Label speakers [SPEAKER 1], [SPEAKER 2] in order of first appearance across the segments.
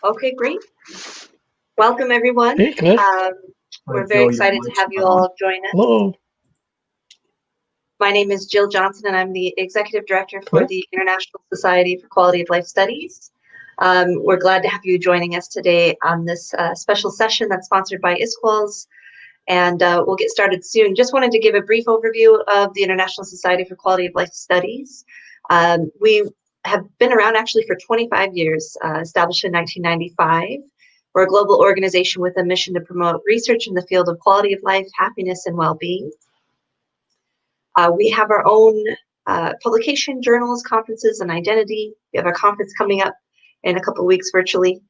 [SPEAKER 1] Okay, great. Welcome, everyone.
[SPEAKER 2] Hey, Cliff.
[SPEAKER 1] We're very excited to have you all join us.
[SPEAKER 2] Hello,
[SPEAKER 1] My name is Jill Johnson, and I'm the Executive Director for
[SPEAKER 2] Cliff.
[SPEAKER 1] the International Society for Quality of Life Studies. We're glad to have you joining us today on this special session that's sponsored by ISQUALS, and we'll get started soon. Just wanted to give a brief overview of the International Society for Quality of Life Studies. We have been around actually for 25 years, established in 1995. We're a global organization with a mission to promote research in the field of quality of life, happiness, and well-being. We have our own publication, journals, conferences, and identity. We have a conference coming up in a couple of weeks virtually.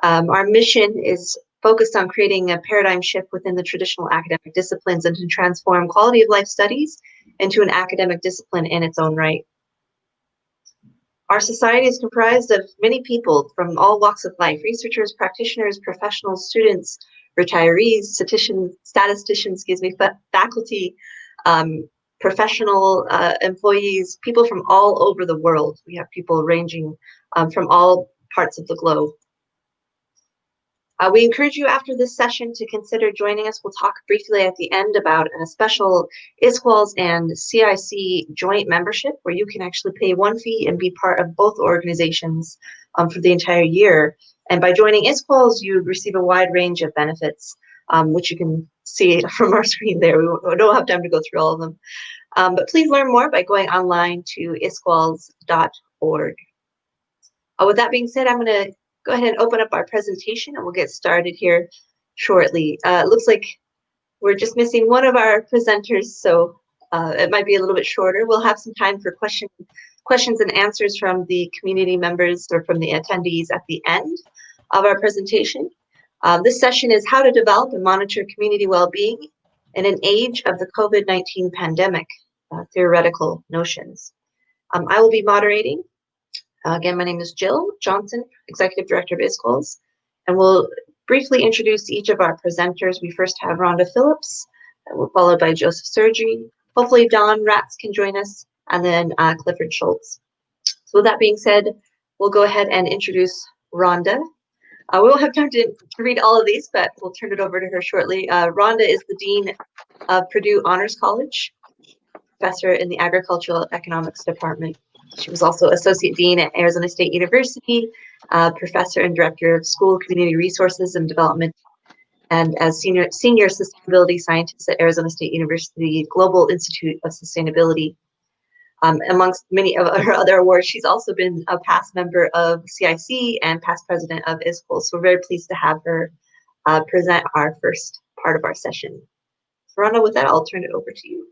[SPEAKER 1] Our mission is focused on creating a paradigm shift within the traditional academic disciplines and to transform quality of life studies into an academic discipline in its own right. Our society is comprised of many people from all walks of life: researchers, practitioners, professionals, students, retirees, statisticians, faculty, professional employees, people from all over the world. We have people ranging from all parts of the globe. We encourage you after this session to consider joining us. We'll talk briefly at the end about a special ISQUALS and CIC joint membership where you can actually pay one fee and be part of both organizations for the entire year. And by joining ISQUALS, you receive a wide range of benefits, which you can see from our screen there. We don't have time to go through all of them. But please learn more by going online to isquals.org. With that being said, I'm going to go ahead and open up our presentation and we'll get started here shortly. It looks like we're just missing one of our presenters, so it might be a little bit shorter. We'll have some time for questions and answers from the community members or from the attendees at the end of our presentation. This session is how to develop and monitor community well-being in an age of the COVID-19 pandemic, theoretical notions. I will be moderating. Again, my name is Jill Johnson, Executive Director of ISQUALS, and we'll briefly introduce each of our presenters. We first have Rhonda Phillips, followed by Joseph Sergi. Hopefully Don Ratz can join us, and then Clifford Schultz. So with that being said, we'll go ahead and introduce Rhonda. We won't have time to read all of these, but we'll turn it over to her shortly. Rhonda is the Dean of Purdue Honors College, professor in the Agricultural Economics Department. She was also Associate Dean at Arizona State University, Professor and Director of School Community Resources and Development, and as Senior Sustainability Scientist at Arizona State University Global Institute of Sustainability. Amongst many of her other awards, she's also been a past member of CIC and past president of ISQUALS. So we're very pleased to have her present our first part of our session. So Rhonda, with that, I'll turn it over to you.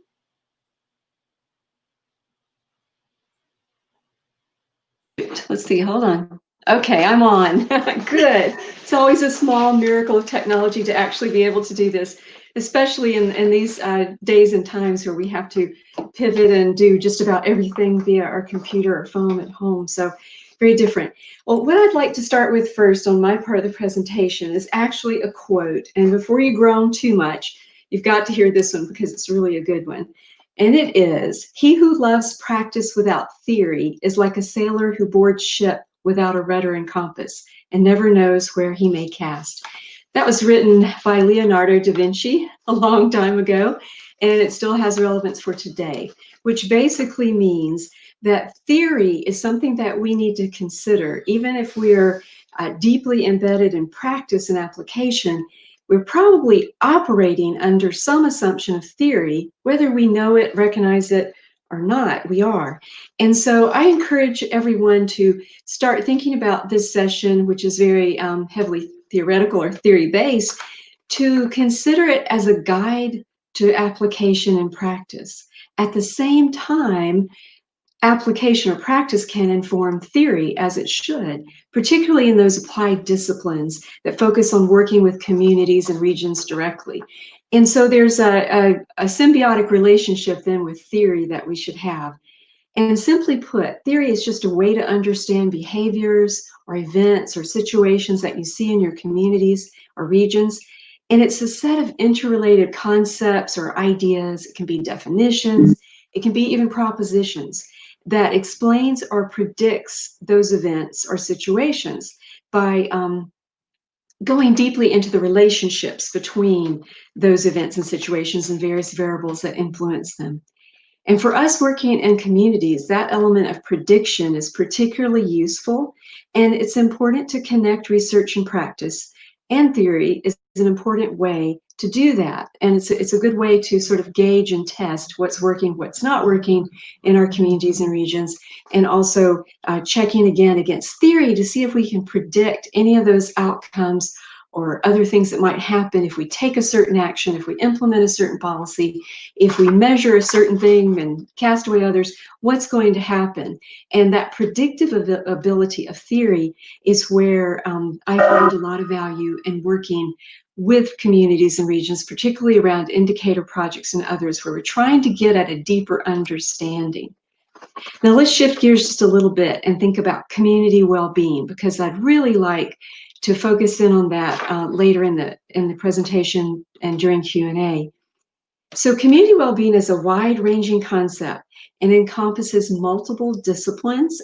[SPEAKER 3] Let's see, hold on. Okay, I'm on. Good. It's always a small miracle of technology to actually be able to do this, especially in these days and times where we have to pivot and do just about everything via our computer or phone at home. So very different. Well, what I'd like to start with first on my part of the presentation is actually a quote. And before you groan too much, you've got to hear this one because it's really a good one. And it is, "He who loves practice without theory is like a sailor who boards ship without a rudder and compass and never knows where he may cast." That was written by Leonardo da Vinci a long time ago, and it still has relevance for today, which basically means that theory is something that we need to consider. Even if we're deeply embedded in practice and application, we're probably operating under some assumption of theory, whether we know it, recognize it, or not, we are. And so I encourage everyone to start thinking about this session, which is very heavily theoretical or theory-based, to consider it as a guide to application and practice. At the same time, application or practice can inform theory, as it should, particularly in those applied disciplines that focus on working with communities and regions directly. And so there's a symbiotic relationship then with theory that we should have. And simply put, theory is just a way to understand behaviors or events or situations that you see in your communities or regions. And it's a set of interrelated concepts or ideas. It can be definitions. It can be even propositions that explains or predicts those events or situations. by going deeply into the relationships between those events and situations and various variables that influence them. And for us working in communities, that element of prediction is particularly useful, and it's important to connect research and practice. And theory is an important way to do that. And it's a good way to sort of gauge and test what's working, what's not working in our communities and regions, and also checking again against theory to see if we can predict any of those outcomes or other things that might happen if we take a certain action, if we implement a certain policy, if we measure a certain thing and cast away others, what's going to happen? And that predictive ability of theory is where I find a lot of value in working with communities and regions, particularly around indicator projects and others, where we're trying to get at a deeper understanding. Now let's shift gears just a little bit and think about community well-being, because I'd really like to focus in on that later in the presentation and during Q&A. So community well-being is a wide-ranging concept and encompasses multiple disciplines,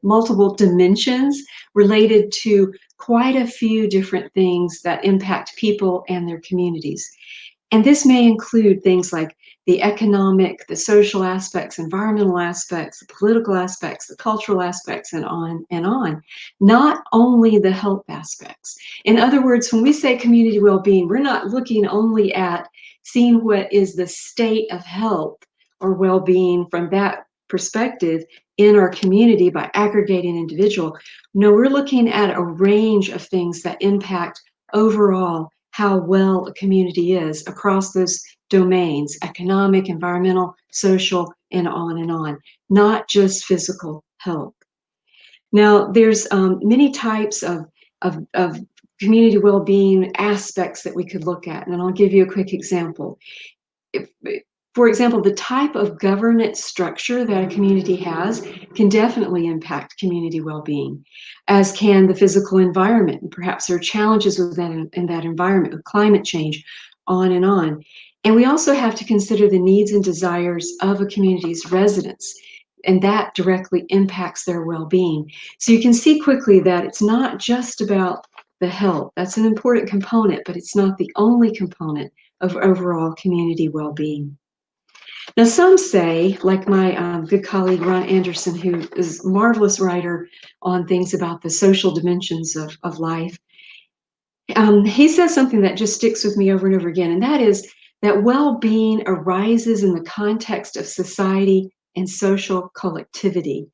[SPEAKER 3] multiple dimensions related to quite a few different things that impact people and their communities. And this may include things like the economic, the social aspects, environmental aspects, the political aspects, the cultural aspects, and on and on. Not only the health aspects. In other words, when we say community well-being, we're not looking only at seeing what is the state of health or well-being from that perspective in our community by aggregating individual. No, we're looking at a range of things that impact overall how well a community is across those domains: economic, environmental, social, and on, not just physical health. Now, there's many types of community well-being aspects that we could look at, and I'll give you a quick example. For example, the type of governance structure that a community has can definitely impact community well-being, as can the physical environment. And perhaps there are challenges within in that environment with climate change, on and on. And we also have to consider the needs and desires of a community's residents, and that directly impacts their well-being. So you can see quickly that it's not just about the health. That's an important component, but it's not the only component of overall community well-being. Now, some say, like my good colleague Ron Anderson, who is a marvelous writer on things about the social dimensions of life, he says something that just sticks with me over and over again, and that is that well-being arises in the context of society and social collectivity.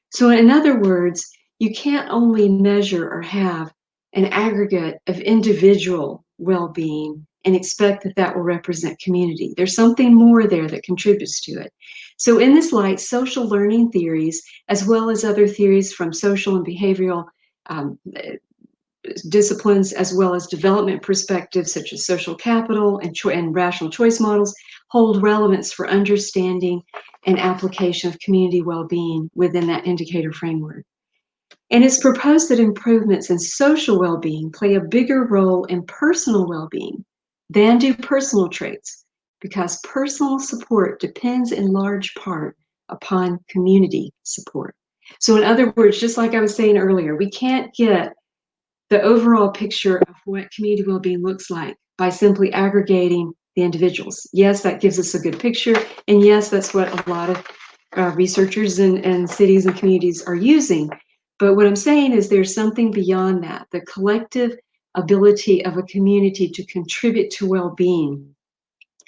[SPEAKER 3] So in other words, you can't only measure or have an aggregate of individual well-being and expect that that will represent community. There's something more there that contributes to it. So in this light, social learning theories, as well as other theories from social and behavioral disciplines, as well as development perspectives such as social capital and rational choice models, hold relevance for understanding and application of community well-being within that indicator framework. And it's proposed that improvements in social well-being play a bigger role in personal well-being than do personal traits, because personal support depends in large part upon community support. So in other words, just like I was saying earlier, we can't get the overall picture of what community well-being looks like by simply aggregating the individuals. Yes, that gives us a good picture, and yes, that's what a lot of researchers and cities and communities are using. But what I'm saying is there's something beyond that. The collective ability of a community to contribute to well-being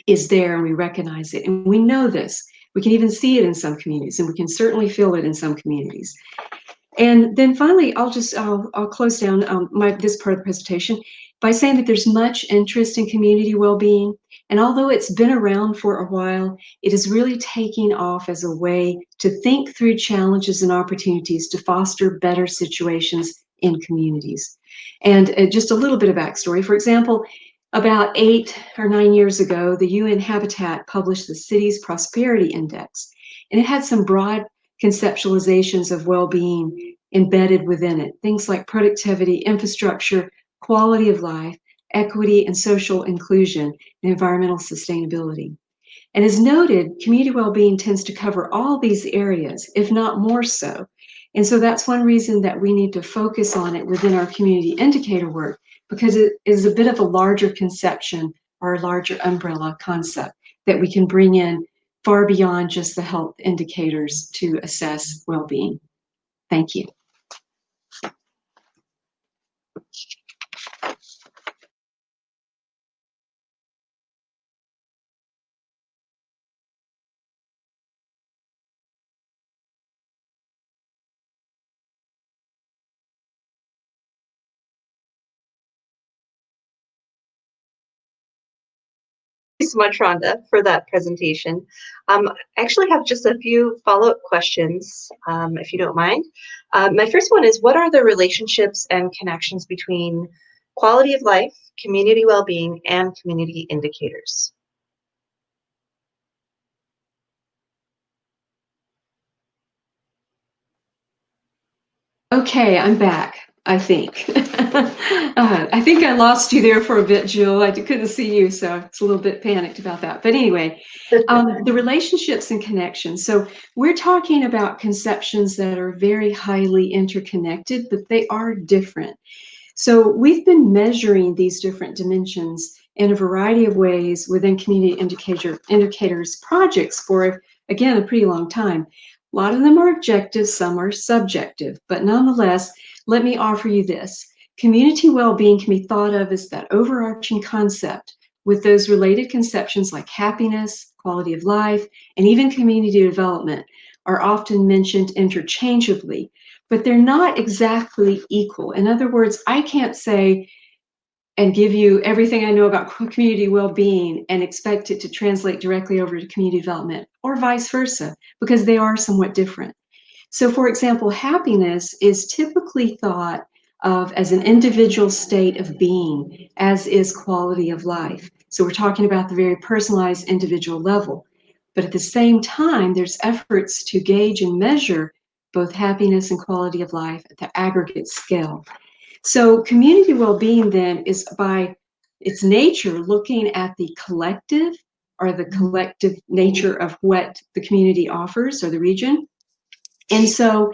[SPEAKER 3] is there, and we recognize it. And we know this. We can even see it in some communities, and we can certainly feel it in some communities. And then finally, I'll close down this part of the presentation by saying that there's much interest in community well-being. And although it's been around for a while, it is really taking off as a way to think through challenges and opportunities to foster better situations in communities. And just a little bit of backstory. For example, about 8 or 9 years ago, the UN Habitat published the Cities Prosperity Index, and it had some broad conceptualizations of well-being embedded within it. Things like productivity, infrastructure, quality of life, equity and social inclusion, and environmental sustainability. And as noted, community well-being tends to cover all these areas, if not more so. And so that's one reason that we need to focus on it within our community indicator work, because it is a bit of a larger conception or a larger umbrella concept that we can bring in far beyond just the health indicators to assess well-being. Thank you.
[SPEAKER 1] Thank you so much, Rhonda, for that presentation. I actually have just a few follow-up questions, if you don't mind. My first one is, what are the relationships and connections between quality of life, community well-being, and community indicators?
[SPEAKER 3] Okay, I'm back, I think. I think I lost you there for a bit, Jill. I couldn't see you, so it's a little bit panicked about that. But anyway, the relationships and connections. So we're talking about conceptions that are very highly interconnected, but they are different. So we've been measuring these different dimensions in a variety of ways within community indicators projects for, again, a pretty long time. A lot of them are objective, some are subjective, but nonetheless, let me offer you this. Community well-being can be thought of as that overarching concept with those related conceptions like happiness, quality of life, and even community development are often mentioned interchangeably, but they're not exactly equal. In other words, I can't say and give you everything I know about community well-being and expect it to translate directly over to community development, or vice versa, because they are somewhat different. So, for example, happiness is typically thought of as an individual state of being, as is quality of life. So we're talking about the very personalized individual level. But at the same time, there's efforts to gauge and measure both happiness and quality of life at the aggregate scale. So community well-being then is by its nature looking at the collective or the collective nature of what the community offers or the region. And so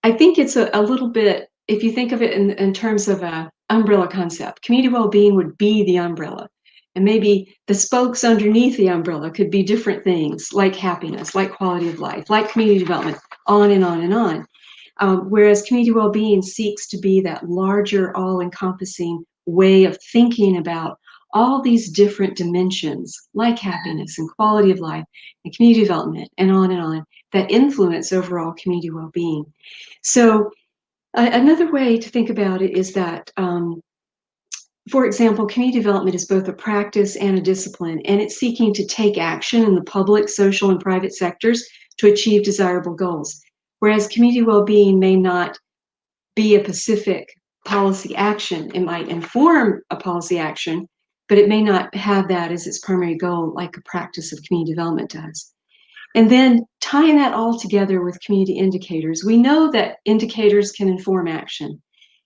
[SPEAKER 3] I think it's a little bit, if you think of it in terms of an umbrella concept, community well-being would be the umbrella. And maybe the spokes underneath the umbrella could be different things like happiness, like quality of life, like community development, on and on and on. Whereas community well-being seeks to be that larger, all-encompassing way of thinking about all these different dimensions, like happiness and quality of life and community development and on, that influence overall community well-being. So another way to think about it is that, for example, community development is both a practice and a discipline, and it's seeking to take action in the public, social, and private sectors to achieve desirable goals. Whereas community well-being may not be a specific policy action. It might inform a policy action, but it may not have that as its primary goal, like a practice of community development does. And then tying that all together with community indicators, we know that indicators can inform action.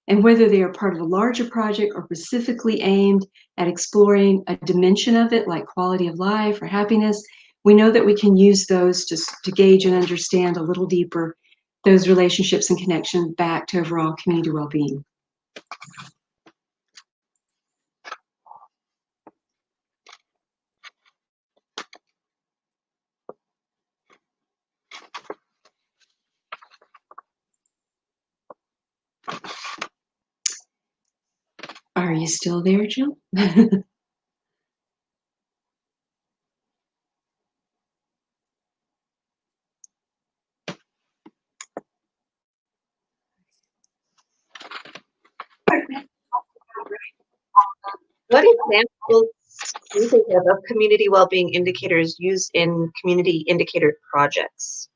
[SPEAKER 3] And whether they are part of a larger project or specifically aimed at exploring a dimension of it, like quality of life or happiness, we know that we can use those to gauge and understand a little deeper those relationships and connections back to overall community well-being. Are you still there, Jill?
[SPEAKER 1] What examples do you think of community well-being indicators used in community indicator projects?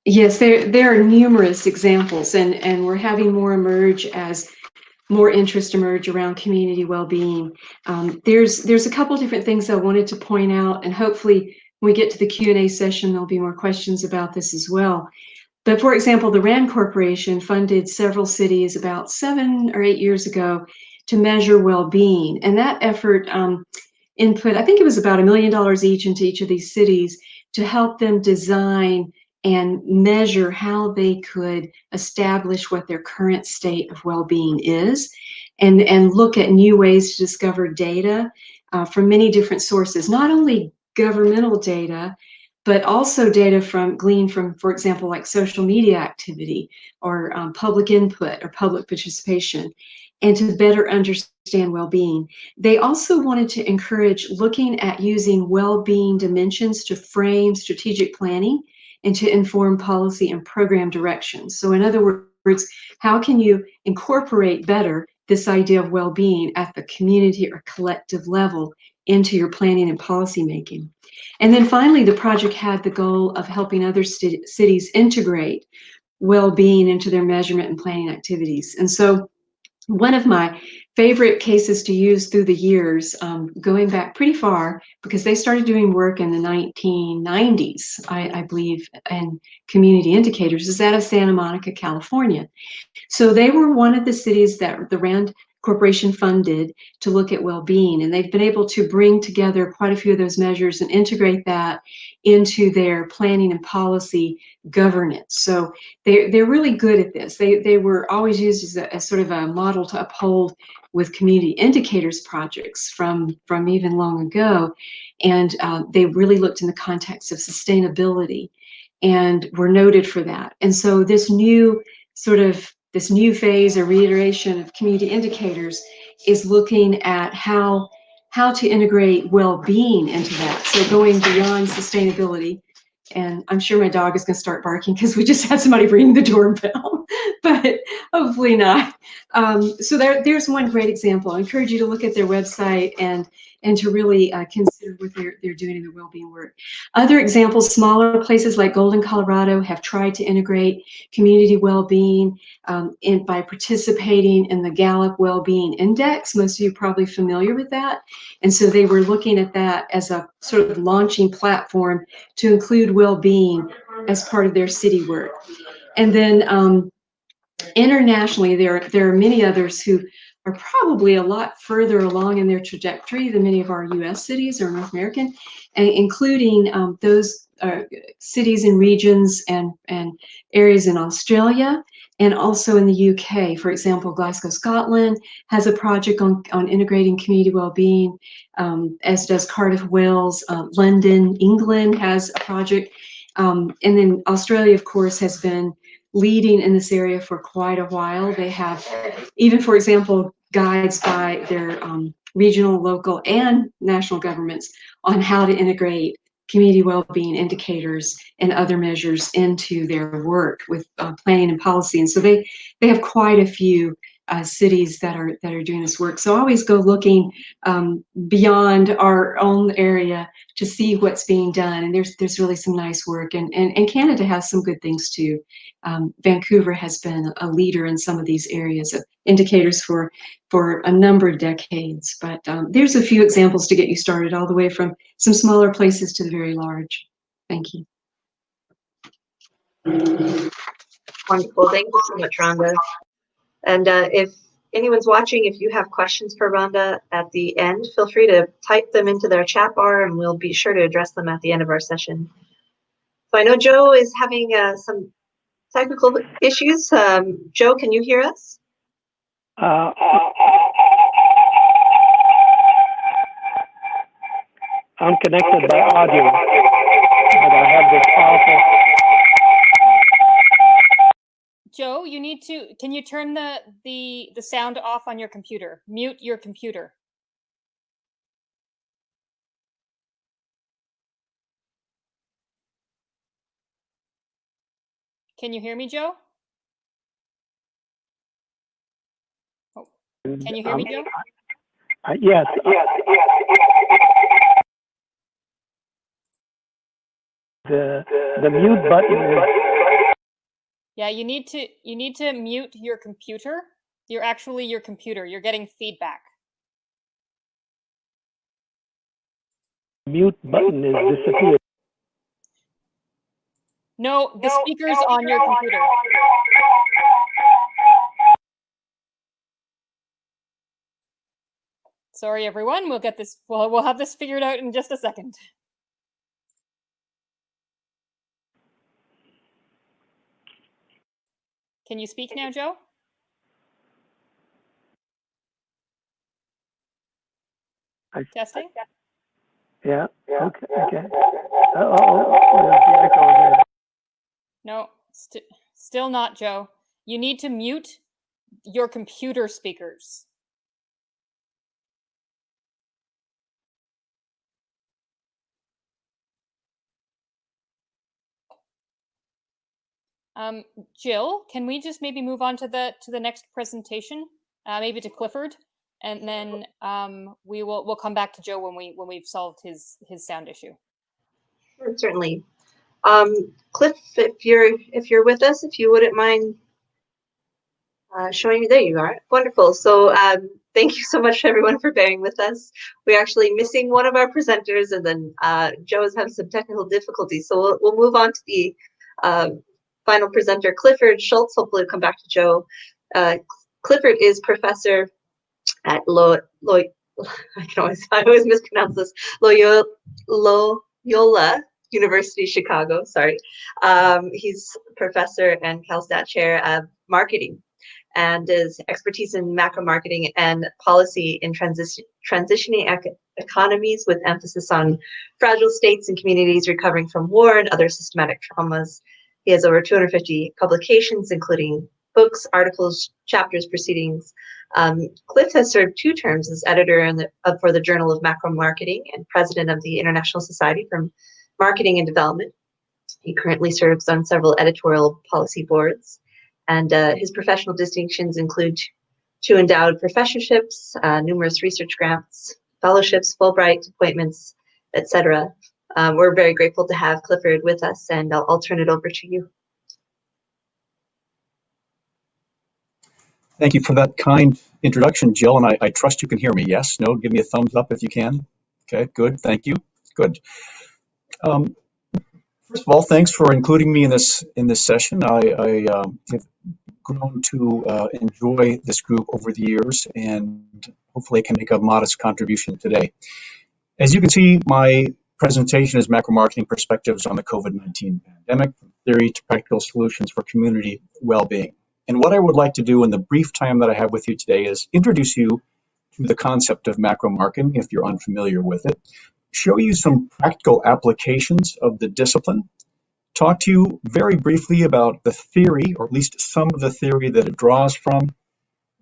[SPEAKER 3] Yes, there are numerous examples, and we're having more emerge as more interest emerge around community well-being. There's a couple different things I wanted to point out, and hopefully when we get to the Q&A session, there'll be more questions about this as well. But for example, the RAND Corporation funded several cities about 7 or 8 years ago to measure well-being. And that effort input, I think it was about $1 million each into each of these cities to help them design and measure how they could establish what their current state of well-being is, and look at new ways to discover data from many different sources, not only governmental data, but also data gleaned from, for example, like social media activity or public input or public participation, and to better understand well-being. They also wanted to encourage looking at using well-being dimensions to frame strategic planning and to inform policy and program directions. So in other words, how can you incorporate better this idea of well-being at the community or collective level into your planning and policy making? And then finally, the project had the goal of helping other cities integrate well-being into their measurement and planning activities. And so one of my favorite cases to use through the years, going back pretty far, because they started doing work in the 1990s, I believe, and community indicators, is that of Santa Monica, California. So they were one of the cities that the RAND Corporation funded to look at well-being, and they've been able to bring together quite a few of those measures and integrate that into their planning and policy governance. So they're really good at this. They were always used as sort of a model to uphold with community indicators projects from even long ago, and they really looked in the context of sustainability and were noted for that. And so this new phase or reiteration of community indicators is looking at how to integrate well-being into that. So going beyond sustainability, and I'm sure my dog is going to start barking because we just had somebody ring the doorbell, but hopefully not. So there's one great example. I encourage you to look at their website and to really consider what they're doing in their well-being work. Other examples, smaller places like Golden, Colorado have tried to integrate community well-being by participating in the Gallup Well-Being Index. Most of you are probably familiar with that. And so they were looking at that as a sort of launching platform to include well-being as part of their city work. And then internationally, there are many others who are probably a lot further along in their trajectory than many of our U.S. cities or North American, including those cities and regions and areas in Australia and also in the UK. For example, Glasgow, Scotland has a project on integrating community well-being, as does Cardiff, Wales. London, England has a project. And then Australia, of course, has been leading in this area for quite a while. They have, even for example, guides by their regional, local, and national governments on how to integrate community well-being indicators and other measures into their work with planning and policy. And so they have quite a few cities that are doing this work. So always go looking beyond our own area to see what's being done. And there's really some nice work. And Canada has some good things too. Vancouver has been a leader in some of these areas of indicators for a number of decades. But there's a few examples to get you started, all the way from some smaller places to the very large. Thank you.
[SPEAKER 1] Wonderful. Thank you so much, Rhonda. And if anyone's watching, if you have questions for Rhonda at the end, feel free to type them into their chat bar and we'll be sure to address them at the end of our session. So I know Joe is having some technical issues. Joe, can you hear us?
[SPEAKER 2] I'm connected by audio, but I have this powerful.
[SPEAKER 4] Joe, you need to, can you turn the sound off on your computer? Mute your computer. Can you hear me, Joe? Oh. Can you hear me, Joe?
[SPEAKER 2] Yes. The mute button is.
[SPEAKER 4] Yeah, you need to mute your computer. Your computer. You're getting feedback.
[SPEAKER 2] Mute button is disappeared.
[SPEAKER 4] No, the speaker's on your computer. Sorry, everyone. We'll get this. We'll have this figured out in just a second. Can you speak now, Joe? Testing?
[SPEAKER 2] Yeah, okay. There's the echo again.
[SPEAKER 4] No, still not, Joe. You need to mute your computer speakers. Jill, can we just maybe move on to the next presentation, maybe to Clifford, and then we'll come back to Joe when we've solved his sound issue.
[SPEAKER 1] Sure, certainly. Cliff, if you're with us, if you wouldn't mind showing me. There you are. Wonderful. So thank you so much, everyone, for bearing with us. We're actually missing one of our presenters, and then Joe is having some technical difficulties. So we'll move on to the final presenter, Clifford Schultz. Hopefully, we'll come back to Joe. Clifford is professor at I always mispronounce this, Loyola University Chicago. Sorry. He's professor and CalStat chair of marketing, and his expertise in macro marketing and policy in transitioning economies with emphasis on fragile states and communities recovering from war and other systematic traumas. He has over 250 publications, including books, articles, chapters, proceedings. Cliff has served 2 terms as editor for the Journal of Macro Marketing and president of the International Society for Marketing and Development. He currently serves on several editorial policy boards, and his professional distinctions include 2 endowed professorships, numerous research grants, fellowships, Fulbright appointments, etc. We're very grateful to have Clifford with us, and I'll turn it over to you.
[SPEAKER 5] Thank you for that kind introduction, Jill, and I trust you can hear me. Yes? No? Give me a thumbs up if you can. Okay, good. Thank you. Good. First of all, thanks for including me in this session. I have grown to enjoy this group over the years, and hopefully I can make a modest contribution today. As you can see, my presentation is Macro Marketing Perspectives on the COVID-19 Pandemic, from Theory to Practical Solutions for Community Well-Being. And what I would like to do in the brief time that I have with you today is introduce you to the concept of macro marketing, if you're unfamiliar with it, show you some practical applications of the discipline, talk to you very briefly about the theory, or at least some of the theory that it draws from,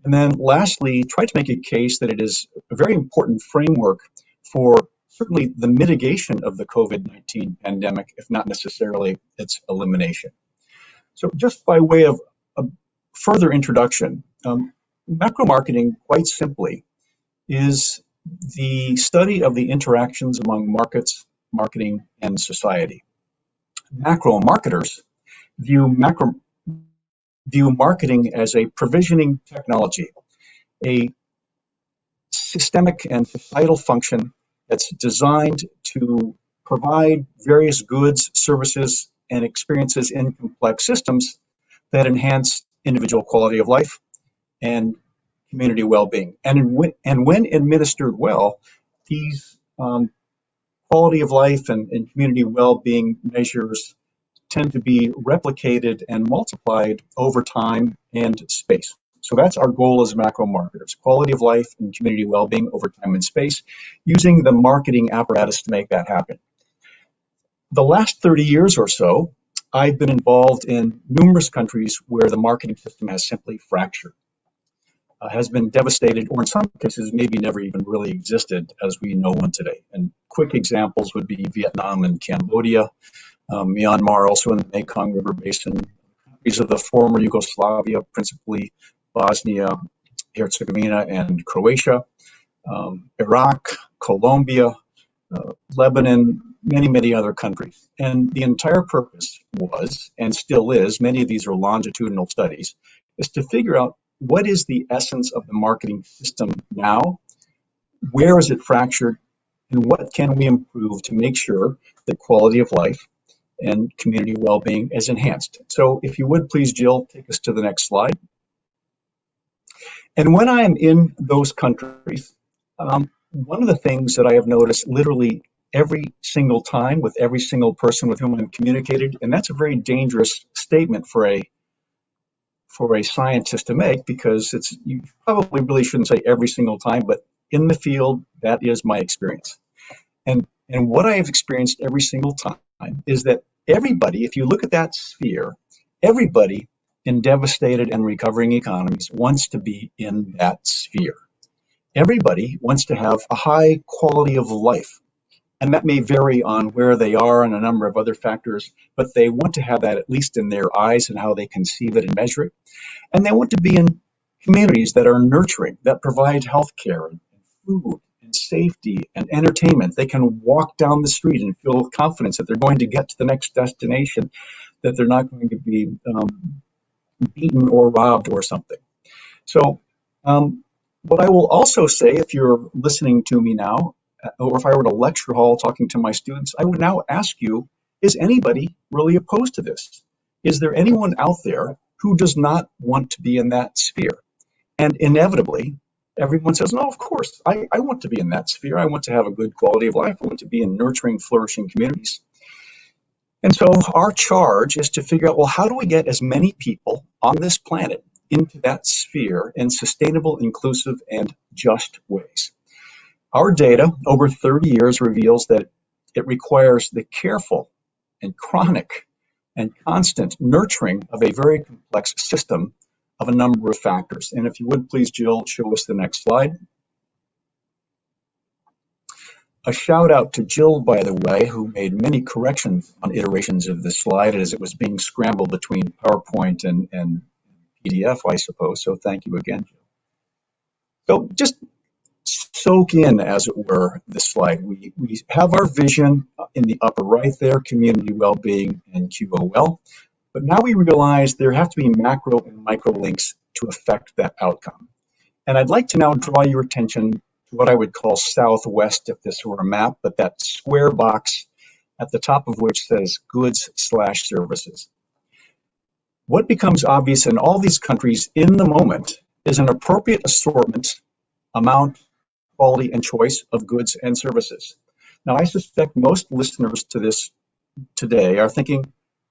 [SPEAKER 5] and then lastly, try to make a case that it is a very important framework for certainly the mitigation of the COVID-19 pandemic, if not necessarily its elimination. So just by way of a further introduction, macro marketing, quite simply, is the study of the interactions among markets, marketing, and society. Macro marketers view marketing as a provisioning technology, a systemic and societal function that's designed to provide various goods, services, and experiences in complex systems that enhance individual quality of life and community well-being. And when administered well, these quality of life and community well-being measures tend to be replicated and multiplied over time and space. So that's our goal as macro marketers: quality of life and community well-being over time and space, using the marketing apparatus to make that happen. The last 30 years or so, I've been involved in numerous countries where the marketing system has simply fractured, has been devastated, or in some cases maybe never even really existed as we know one today. And quick examples would be Vietnam and Cambodia, Myanmar, also in the Mekong River Basin, countries of the former Yugoslavia, principally Bosnia, Herzegovina, and Croatia, Iraq, Colombia, Lebanon, many other countries. And the entire purpose was, and still is, many of these are longitudinal studies, is to figure out what is the essence of the marketing system now, where is it fractured, and what can we improve to make sure that quality of life and community well-being is enhanced. So if you would please, Jill, take us to the next slide. And when I am in those countries, one of the things that I have noticed literally every single time with every single person with whom I've communicated, and that's a very dangerous statement for for a scientist to make, because you probably really shouldn't say every single time, but in the field, that is my experience. And what I have experienced every single time is that everybody, if you look at that sphere, everybody in devastated and recovering economies wants to be in that sphere. Everybody wants to have a high quality of life. And that may vary on where they are and a number of other factors, but they want to have that at least in their eyes and how they conceive it and measure it. And they want to be in communities that are nurturing, that provide health care and food and safety and entertainment. They can walk down the street and feel confidence that they're going to get to the next destination, that they're not going to be beaten or robbed or something. So what I will also say, if you're listening to me now, or if I were at a lecture hall talking to my students, I would now ask you, is anybody really opposed to this? Is there anyone out there who does not want to be in that sphere? And inevitably, everyone says, no, of course, I want to be in that sphere. I want to have a good quality of life. I want to be in nurturing, flourishing communities. And so our charge is to figure out, well, how do we get as many people on this planet into that sphere in sustainable, inclusive, and just ways? Our data over 30 years reveals that it requires the careful and chronic and constant nurturing of a very complex system of a number of factors. And if you would please, Jill, show us the next slide. A shout out to Jill, by the way, who made many corrections on iterations of this slide as it was being scrambled between PowerPoint and PDF, I suppose. So thank you again, Jill. So just soak in, as it were, this slide. We have our vision in the upper right there, community well-being and QOL. But now we realize there have to be macro and micro links to affect that outcome. And I'd like to now draw your attention to what I would call Southwest if this were a map, but that square box at the top of which says goods/services. What becomes obvious in all these countries in the moment is an appropriate assortment, amount, quality, and choice of goods and services. Now, I suspect most listeners to this today are thinking,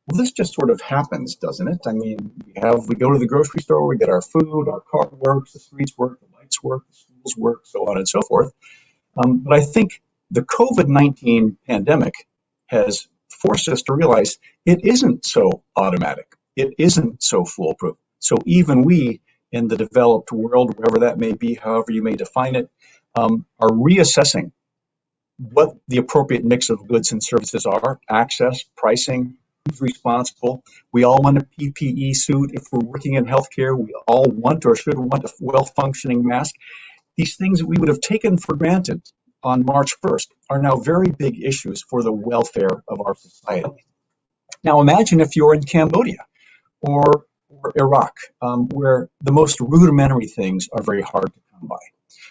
[SPEAKER 5] well, this just sort of happens, doesn't it? I mean, we go to the grocery store, we get our food, our car works, the streets work, the lights work, the schools work, so on and so forth. But I think the COVID-19 pandemic has forced us to realize it isn't so automatic. It isn't so foolproof. So even we in the developed world, wherever that may be, however you may define it, are reassessing what the appropriate mix of goods and services are, access, pricing, who's responsible. We all want a PPE suit. If we're working in healthcare, we all want or should want a well-functioning mask. These things that we would have taken for granted on March 1st are now very big issues for the welfare of our society. Now imagine if you're in Cambodia or Iraq, where the most rudimentary things are very hard to come by.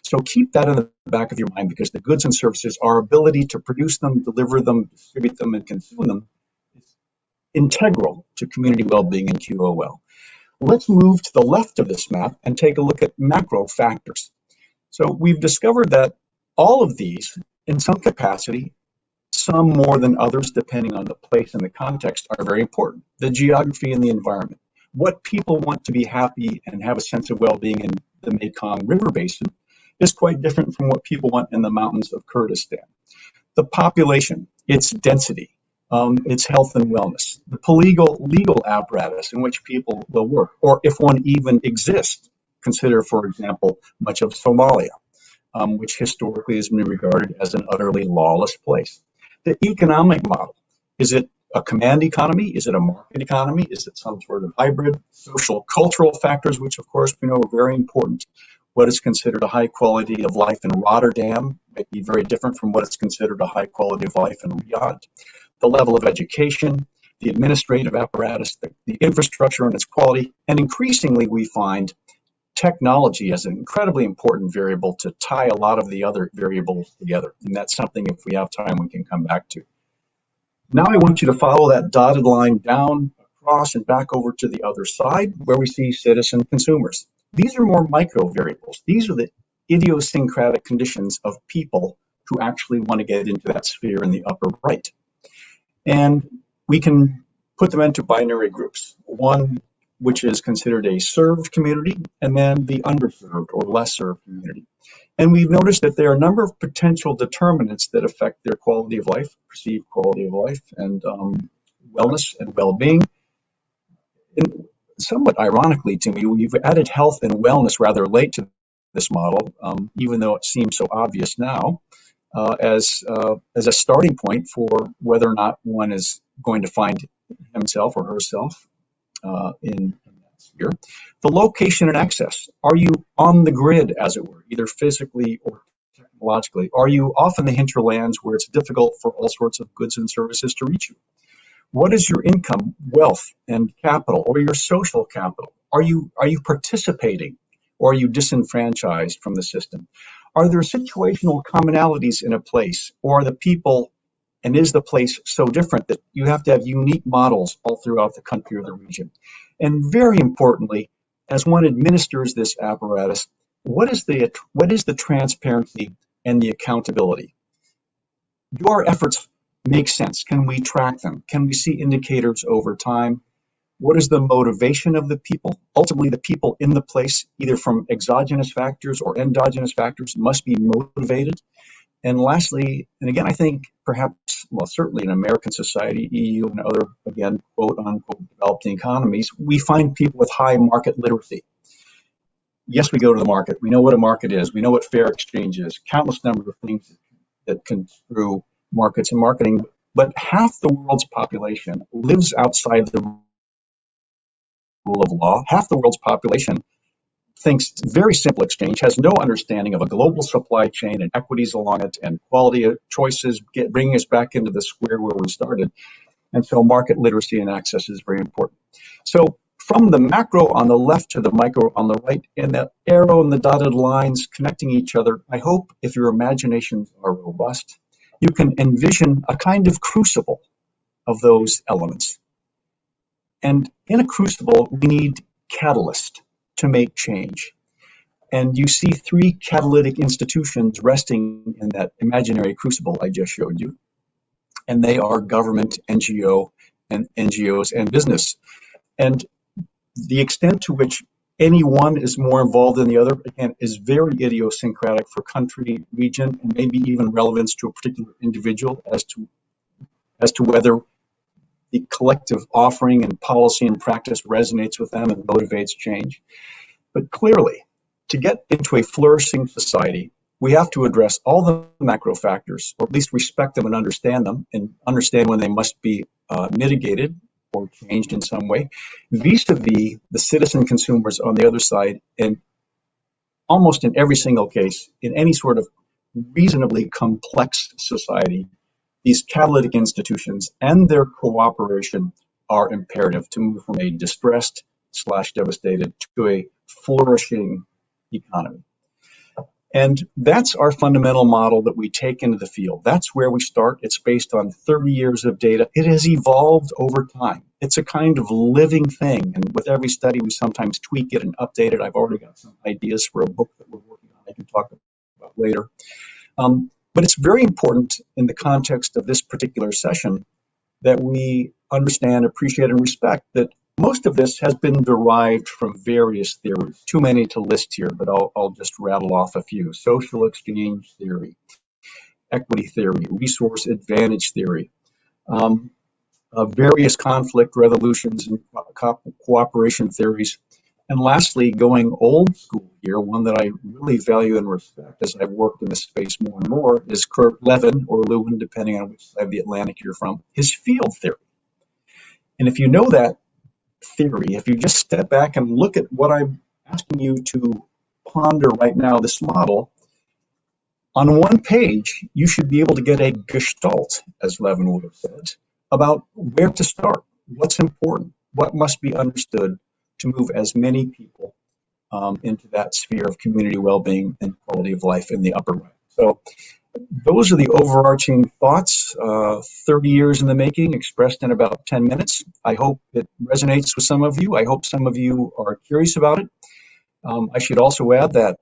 [SPEAKER 5] So keep that in the back of your mind, because the goods and services, our ability to produce them, deliver them, distribute them, and consume them is integral to community well-being and QOL. Let's move to the left of this map and take a look at macro factors. So we've discovered that all of these, in some capacity, some more than others, depending on the place and the context, are very important. The geography and the environment. What people want to be happy and have a sense of well-being in the Mekong River Basin is quite different from what people want in the mountains of Kurdistan. The population, its density, its health and wellness, the legal apparatus in which people will work, or if one even exists. Consider, for example, much of Somalia, which historically has been regarded as an utterly lawless place. The economic model, is it a command economy? Is it a market economy? Is it some sort of hybrid? Social, cultural factors, which of course we know are very important. What is considered a high quality of life in Rotterdam may be very different from what is considered a high quality of life in Riyadh. The level of education, the administrative apparatus, the infrastructure and its quality, and increasingly we find technology as an incredibly important variable to tie a lot of the other variables together. And that's something, if we have time, we can come back to. Now I want you to follow that dotted line down, across, and back over to the other side where we see citizen consumers. These are more micro variables. These are the idiosyncratic conditions of people who actually want to get into that sphere in the upper right. And we can put them into binary groups. One which is considered a served community, and then the underserved or less served community. And we've noticed that there are a number of potential determinants that affect their quality of life, perceived quality of life, and wellness and well-being. And somewhat ironically to me, we've added health and wellness rather late to this model, even though it seems so obvious now, as a starting point for whether or not one is going to find himself or herself in that sphere. The location and access. Are you on the grid, as it were, either physically or technologically? Are you off in the hinterlands where it's difficult for all sorts of goods and services to reach you? What is your income, wealth, and capital, or your social capital? Are you participating, or are you disenfranchised from the system? Are there situational commonalities in a place, or are the people, and is the place so different that you have to have unique models all throughout the country or the region? And very importantly, as one administers this apparatus, what is the transparency and the accountability? Do our efforts make sense? Can we track them? Can we see indicators over time? What is the motivation of the people? Ultimately, the people in the place, either from exogenous factors or endogenous factors, must be motivated. And lastly, and again, I think perhaps, well, certainly in American society, EU and other, again, quote unquote, developing economies, we find people with high market literacy. Yes, we go to the market. We know what a market is. We know what fair exchange is. Countless number of things that construe markets and marketing. But half the world's population lives outside the rule of law. Half the world's population thinks very simple exchange, has no understanding of a global supply chain and equities along it and quality of choices, bringing us back into the square where we started. And so market literacy and access is very important. So from the macro on the left to the micro on the right, and that arrow and the dotted lines connecting each other, I hope if your imaginations are robust, you can envision a kind of crucible of those elements. And in a crucible, we need catalyst to make change. And you see three catalytic institutions resting in that imaginary crucible I just showed you. And they are government, NGOs, and business. And the extent to which any one is more involved than the other, again, is very idiosyncratic for country, region, and maybe even relevance to a particular individual as to whether the collective offering and policy and practice resonates with them and motivates change. But clearly, to get into a flourishing society, we have to address all the macro factors, or at least respect them and understand when they must be mitigated or changed in some way, vis-a-vis the citizen consumers on the other side, and almost in every single case, in any sort of reasonably complex society, these catalytic institutions and their cooperation are imperative to move from a distressed / devastated to a flourishing economy. And that's our fundamental model that we take into the field. That's where we start. It's based on 30 years of data. It has evolved over time. It's a kind of living thing. And with every study, we sometimes tweak it and update it. I've already got some ideas for a book that we're working on I can talk about later. But it's very important in the context of this particular session that we understand, appreciate, and respect that most of this has been derived from various theories. Too many to list here, but I'll just rattle off a few. Social exchange theory, equity theory, resource advantage theory, various conflict resolutions and cooperation theories. And lastly, going old school here, one that I really value and respect as I've worked in this space more and more, is Kurt Lewin, or Lewin, depending on which side of the Atlantic you're from, his field theory. And if you know that theory, if you just step back and look at what I'm asking you to ponder right now, this model, on one page, you should be able to get a gestalt, as Levin would have said, about where to start, what's important, what must be understood to move as many people into that sphere of community well-being and quality of life in the upper right. So those are the overarching thoughts, 30 years in the making, expressed in about 10 minutes. I hope it resonates with some of you. I hope some of you are curious about it. I should also add that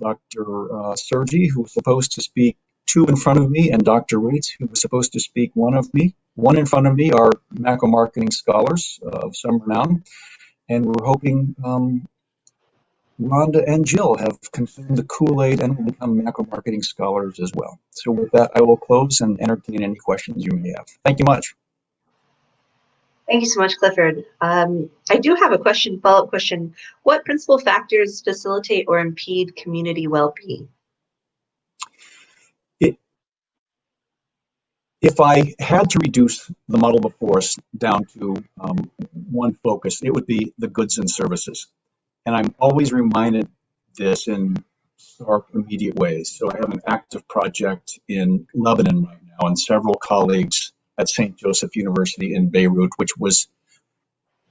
[SPEAKER 5] Dr. Sergi, who was supposed to speak two in front of me, and Dr. Rates, who was supposed to speak one in front of me, are macro marketing scholars of some renown. and we're hoping Rhonda and Jill have consumed the Kool-Aid and will become macro marketing scholars as well. So with that, I will close and entertain any questions you may have. Thank you much.
[SPEAKER 1] Thank you so much, Clifford. I do have a follow-up question. What principal factors facilitate or impede community well-being?
[SPEAKER 5] If I had to reduce the model before us down to one focus, it would be the goods and services. And I'm always reminded this in stark, immediate ways. So I have an active project in Lebanon right now, and several colleagues at St. Joseph University in Beirut, which was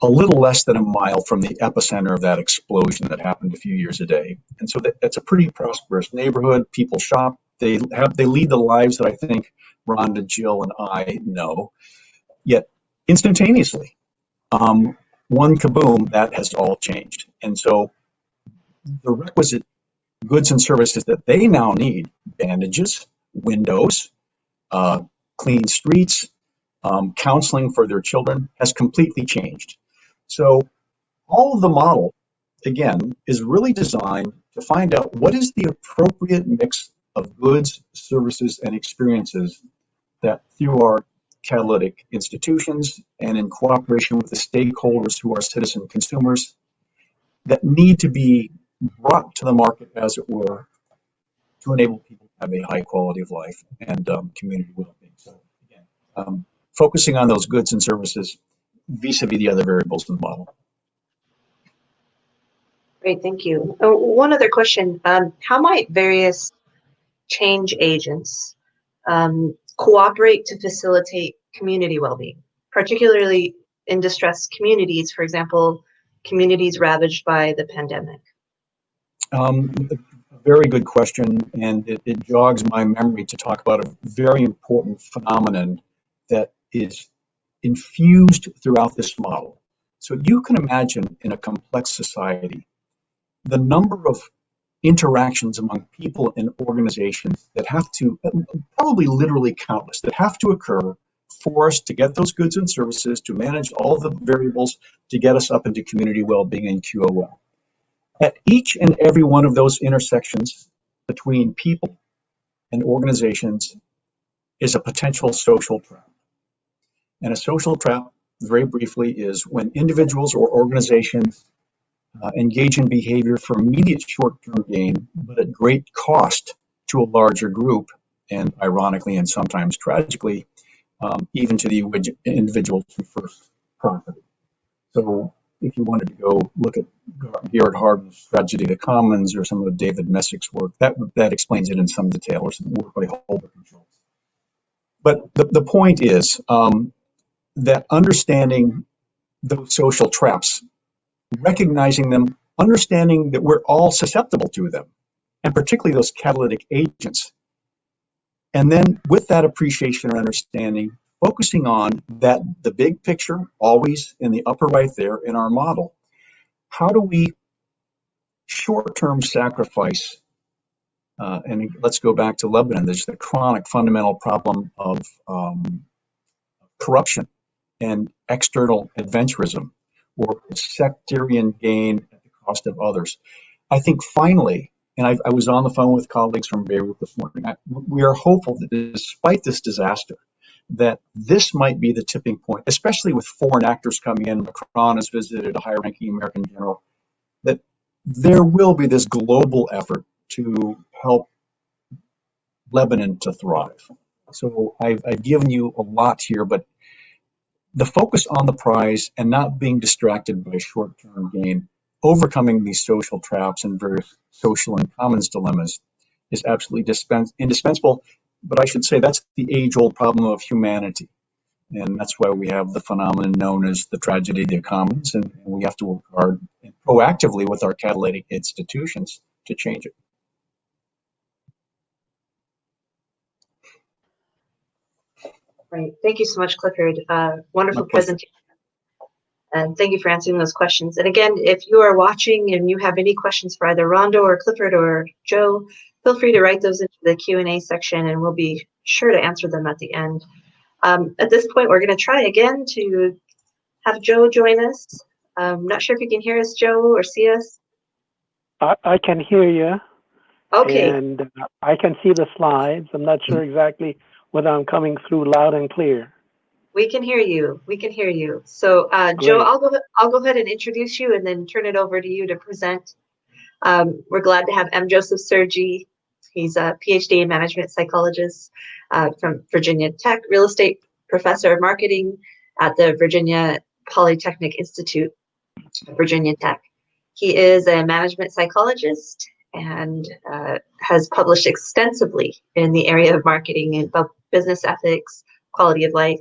[SPEAKER 5] a little less than a mile from the epicenter of that explosion that happened a few years ago. And so that's a pretty prosperous neighborhood. People shop. They lead the lives that I think Rhonda, Jill, and I know. Yet instantaneously, one kaboom, that has all changed. And so the requisite goods and services that they now need, bandages, windows, clean streets, counseling for their children, has completely changed. So all of the model, again, is really designed to find out what is the appropriate mix of goods, services, and experiences that through our catalytic institutions and in cooperation with the stakeholders who are citizen consumers that need to be brought to the market, as it were, to enable people to have a high quality of life and community well-being. So again, focusing on those goods and services vis-a-vis the other variables in the model.
[SPEAKER 1] Great, thank you. One other question. How might various change agents cooperate to facilitate community well-being, particularly in distressed communities, for example, communities ravaged by the pandemic?
[SPEAKER 5] A very good question, and it jogs my memory to talk about a very important phenomenon that is infused throughout this model. So you can imagine in a complex society, the number of interactions among people and organizations that have to, probably literally countless, that have to occur for us to get those goods and services, to manage all the variables, to get us up into community well-being and QOL. At each and every one of those intersections between people and organizations is a potential social trap. And a social trap, very briefly, is when individuals or organizations engage in behavior for immediate short-term gain, but at great cost to a larger group, and ironically and sometimes tragically, even to the individuals who first profited. So if you wanted to go look at Garrett Hardin's Tragedy of the Commons or some of David Messick's work, that explains it in some detail, or some work by Holbrook and Schultz. But the point is that understanding those social traps, recognizing them, understanding that we're all susceptible to them, and particularly those catalytic agents. And then with that appreciation or understanding, focusing on that, the big picture, always in the upper right there in our model. How do we short-term sacrifice, and let's go back to Lebanon, there's the chronic fundamental problem of corruption and external adventurism, or sectarian gain at the cost of others. I think finally, and I was on the phone with colleagues from Beirut this morning, we are hopeful that despite this disaster, that this might be the tipping point, especially with foreign actors coming in. Macron has visited a high-ranking American general, that there will be this global effort to help Lebanon to thrive. So I've given you a lot here, but the focus on the prize and not being distracted by short-term gain, overcoming these social traps and various social and commons dilemmas is absolutely indispensable. But I should say that's the age-old problem of humanity. And that's why we have the phenomenon known as the tragedy of the commons, and we have to work hard and proactively with our catalytic institutions to change it.
[SPEAKER 1] Right. Thank you so much, Clifford. Wonderful presentation. And thank you for answering those questions. And again, if you are watching and you have any questions for either Rhonda or Clifford or Joe, feel free to write those into the Q&A section and we'll be sure to answer them at the end. At this point, we're going to try again to have Joe join us. Not sure if you can hear us, Joe, or see us.
[SPEAKER 2] I can hear you,
[SPEAKER 1] Okay,
[SPEAKER 2] and I can see the slides. I'm not sure exactly whether I'm coming through loud and clear.
[SPEAKER 1] we can hear you. We can hear you. So, Joe,
[SPEAKER 2] Great.
[SPEAKER 1] I'll go ahead and introduce you and then turn it over to you to present. We're glad to have M. Joseph Sergi. He's a PhD in management psychologist from Virginia Tech, real estate professor of marketing at the Virginia Polytechnic Institute, Virginia Tech. He is a management psychologist and has published extensively in the area of marketing and business ethics, quality of life,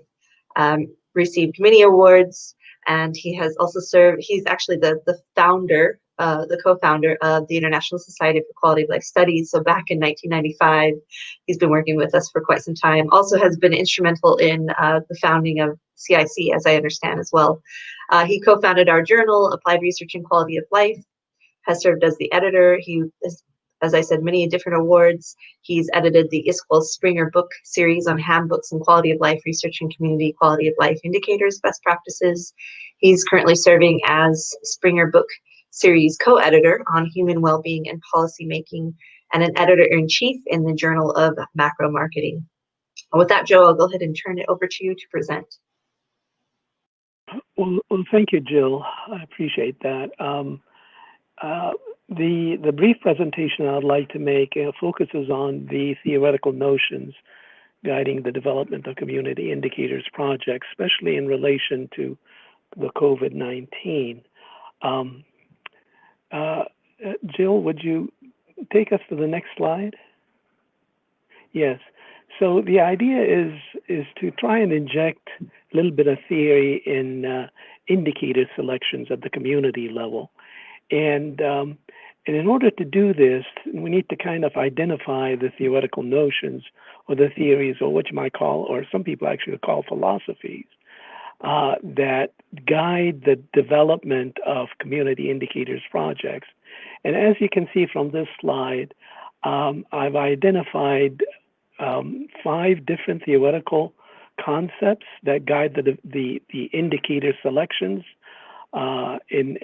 [SPEAKER 1] received many awards, and he has also served, he's actually the founder, the co-founder of the International Society for Quality of Life Studies. So back in 1995, he's been working with us for quite some time. Also has been instrumental in the founding of CIC, as I understand as well. He co-founded our journal, Applied Research in Quality of Life, has served as the editor. He has, as I said, many different awards. He's edited the ISQUEL Springer book series on handbooks and quality of life research and community quality of life indicators, best practices. He's currently serving as Springer book series co-editor on human well-being and policy making, and an editor-in-chief in the Journal of Macro Marketing. With that, Joe, I'll go ahead and turn it over to you to present.
[SPEAKER 2] Well, thank you, Jill. I appreciate that. The brief presentation I'd like to make focuses on the theoretical notions guiding the development of community indicators projects, especially in relation to the COVID-19. Jill, would you take us to the next slide? Yes. So the idea is to try and inject a little bit of theory in indicator selections at the community level. And in order to do this, we need to kind of identify the theoretical notions or the theories, or what you might call, or some people actually call philosophies, that guide the development of community indicators projects. And as you can see from this slide, I've identified 5 different theoretical concepts that guide the indicator selections in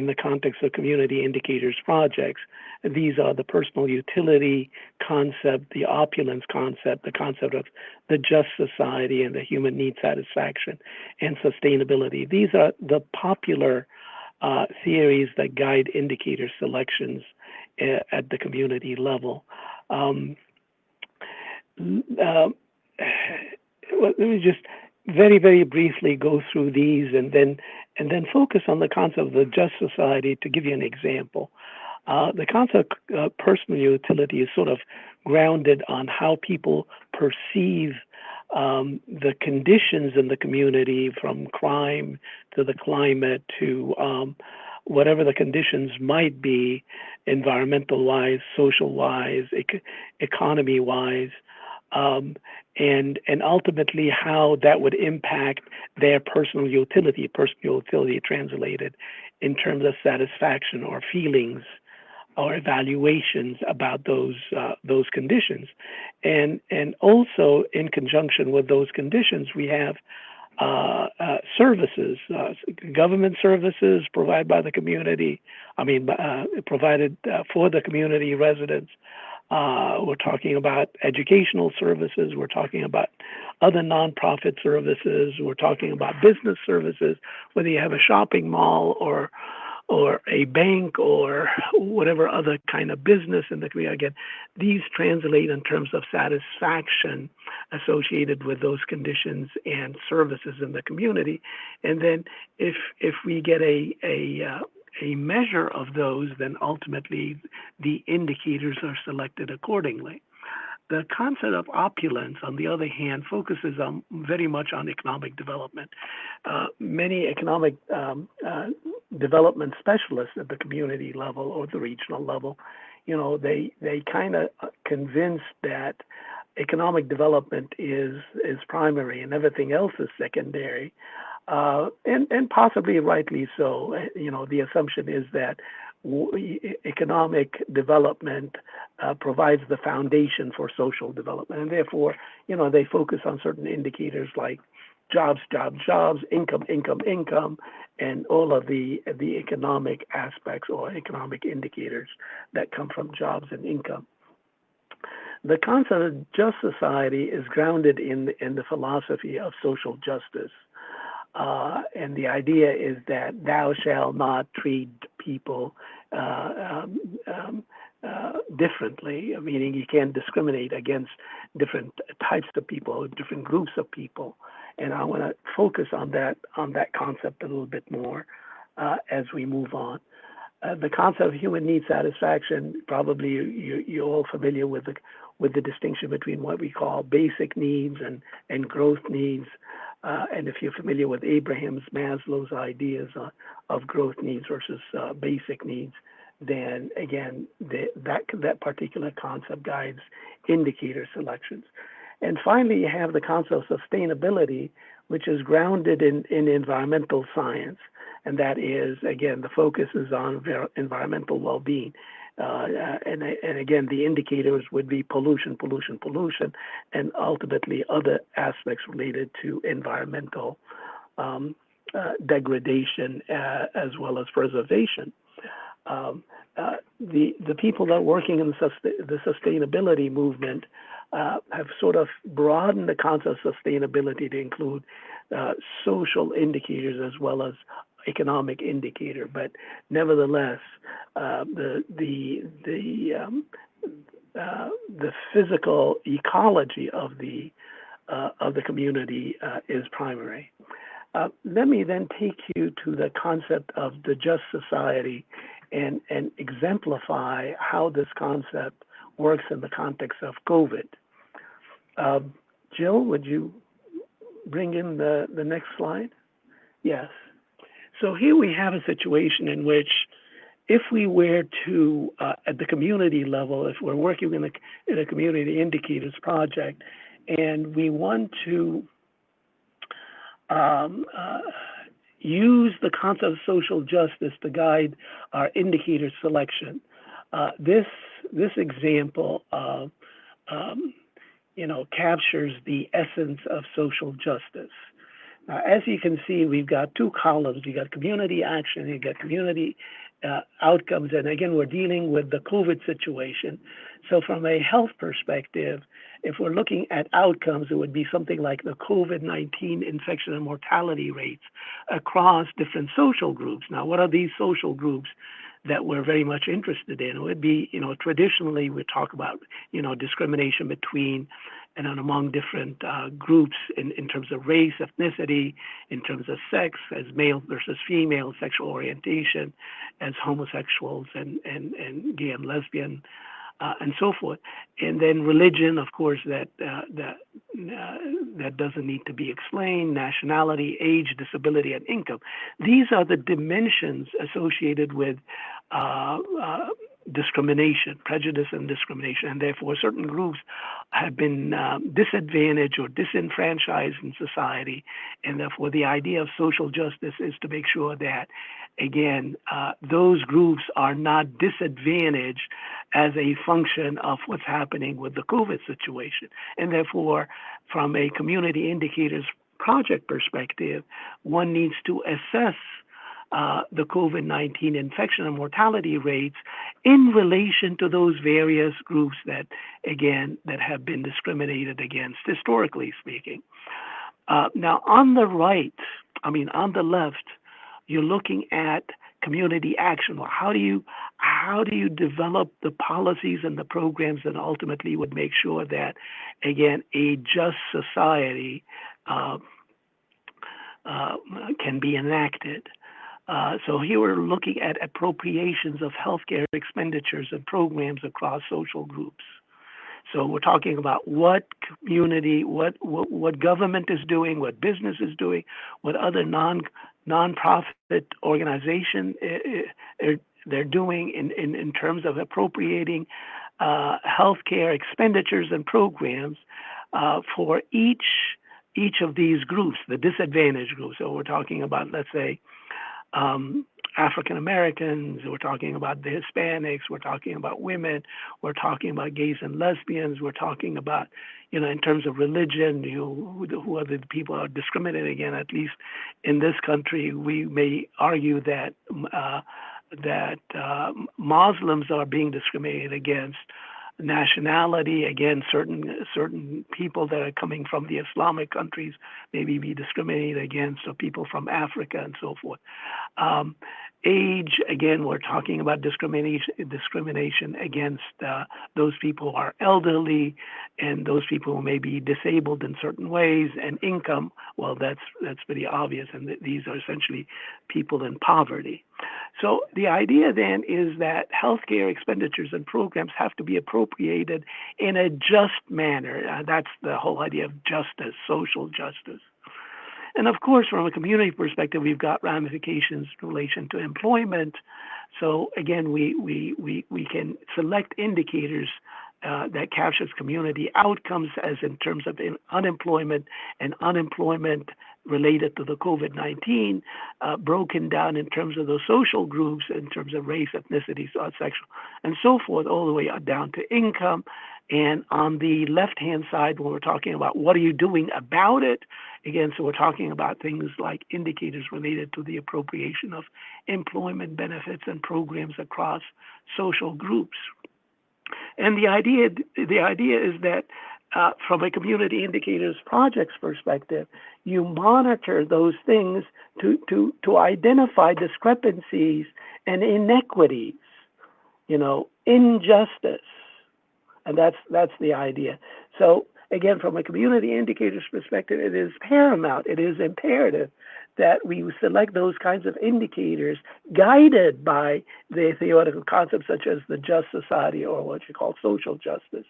[SPEAKER 2] the context of community indicators projects. These are the personal utility concept, the opulence concept, the concept of the just society, and the human need satisfaction and sustainability. These are the popular theories that guide indicator selections at the community level. Let me just very, very briefly go through these and then focus on the concept of the just society to give you an example. The concept of personal utility is sort of grounded on how people perceive the conditions in the community, from crime to the climate to whatever the conditions might be, environmental-wise, social-wise, economy-wise, and ultimately how that would impact their personal utility translated in terms of satisfaction or feelings or evaluations about those conditions. And also in conjunction with those conditions, we have services, government services provided by the community, provided for the community residents. We're talking about educational services. We're talking about other nonprofit services. We're talking about business services, whether you have a shopping mall or a bank or whatever other kind of business in the community. Again, these translate in terms of satisfaction associated with those conditions and services in the community. And then if we get a measure of those, then ultimately the indicators are selected accordingly. The concept of opulence, on the other hand, focuses very much on economic development. Many economic development specialists at the community level or the regional level, they kind of convinced that economic development is primary and everything else is secondary. And possibly rightly so. The assumption is that economic development provides the foundation for social development, and therefore, they focus on certain indicators like jobs, jobs, jobs, income, income, income, and all of the economic aspects or economic indicators that come from jobs and income. The concept of just society is grounded in the philosophy of social justice. And the idea is that thou shalt not treat people differently, meaning you can't discriminate against different types of people, different groups of people. And I want to focus on that concept a little bit more as we move on. The concept of human need satisfaction, probably you're all familiar with the distinction between what we call basic needs and growth needs. And if you're familiar with Abraham Maslow's ideas of growth needs versus basic needs, then again, that particular concept guides indicator selections. And finally, you have the concept of sustainability, which is grounded in environmental science. And that is, again, the focus is on environmental well-being. And again, the indicators would be pollution, pollution, pollution, and ultimately other aspects related to environmental degradation as well as preservation. The people that are working in the sustainability movement have sort of broadened the concept of sustainability to include social indicators as well as economic indicator, but nevertheless, the physical ecology of the community is primary. Let me then take you to the concept of the just society and exemplify how this concept works in the context of COVID. Jill, would you bring in the next slide? Yes. So here we have a situation in which if we were to, at the community level, if we're working in a community indicators project, and we want to use the concept of social justice to guide our indicator selection, this example captures the essence of social justice. As you can see, we've got two columns. You got community action, you got community outcomes, and again, we're dealing with the COVID situation. So from a health perspective, if we're looking at outcomes, it would be something like the COVID-19 infection and mortality rates across different social groups. Now, what are these social groups that we're very much interested in? It would be, traditionally we talk about, discrimination between and among different groups in terms of race, ethnicity, in terms of sex, as male versus female, sexual orientation, as homosexuals and gay and lesbian, and so forth. And then religion, of course, that doesn't need to be explained, nationality, age, disability, and income. These are the dimensions associated with discrimination, prejudice and discrimination, and therefore certain groups have been disadvantaged or disenfranchised in society, and therefore the idea of social justice is to make sure that, again, those groups are not disadvantaged as a function of what's happening with the COVID situation. And therefore, from a community indicators project perspective, one needs to assess the COVID-19 infection and mortality rates in relation to those various groups that have been discriminated against, historically speaking. Now, on the left, you're looking at community action, or how do you develop the policies and the programs that ultimately would make sure that, again, a just society can be enacted. So here we're looking at appropriations of healthcare expenditures and programs across social groups. So we're talking about what community, what government is doing, what business is doing, what other nonprofit organization they're doing in terms of appropriating healthcare expenditures and programs for each of these groups, the disadvantaged groups. So we're talking about, let's say, African Americans, we're talking about the Hispanics, we're talking about women, we're talking about gays and lesbians, we're talking about, in terms of religion, who are the people who are discriminated against. At least in this country, we may argue that Muslims are being discriminated against. Nationality, again, certain people that are coming from the Islamic countries maybe be discriminated against, or people from Africa and so forth. Age, again, we're talking about discrimination against those people who are elderly and those people who may be disabled in certain ways. And income, well, that's pretty obvious, and these are essentially people in poverty. So the idea then is that healthcare expenditures and programs have to be appropriated in a just manner. That's the whole idea of justice, social justice. And of course, from a community perspective, we've got ramifications in relation to employment. So again, we can select indicators that captures community outcomes, as in terms of unemployment and unemployment related to the COVID-19, broken down in terms of those social groups, in terms of race, ethnicity, sexual, and so forth, all the way down to income. And on the left-hand side, when we're talking about what are you doing about it, again, so we're talking about things like indicators related to the appropriation of employment benefits and programs across social groups. And the idea is that from a community indicators projects perspective, you monitor those things to identify discrepancies and inequities, injustice. And that's the idea. So again, from a community indicators perspective, it is paramount, it is imperative that we select those kinds of indicators guided by the theoretical concepts such as the just society, or what you call social justice.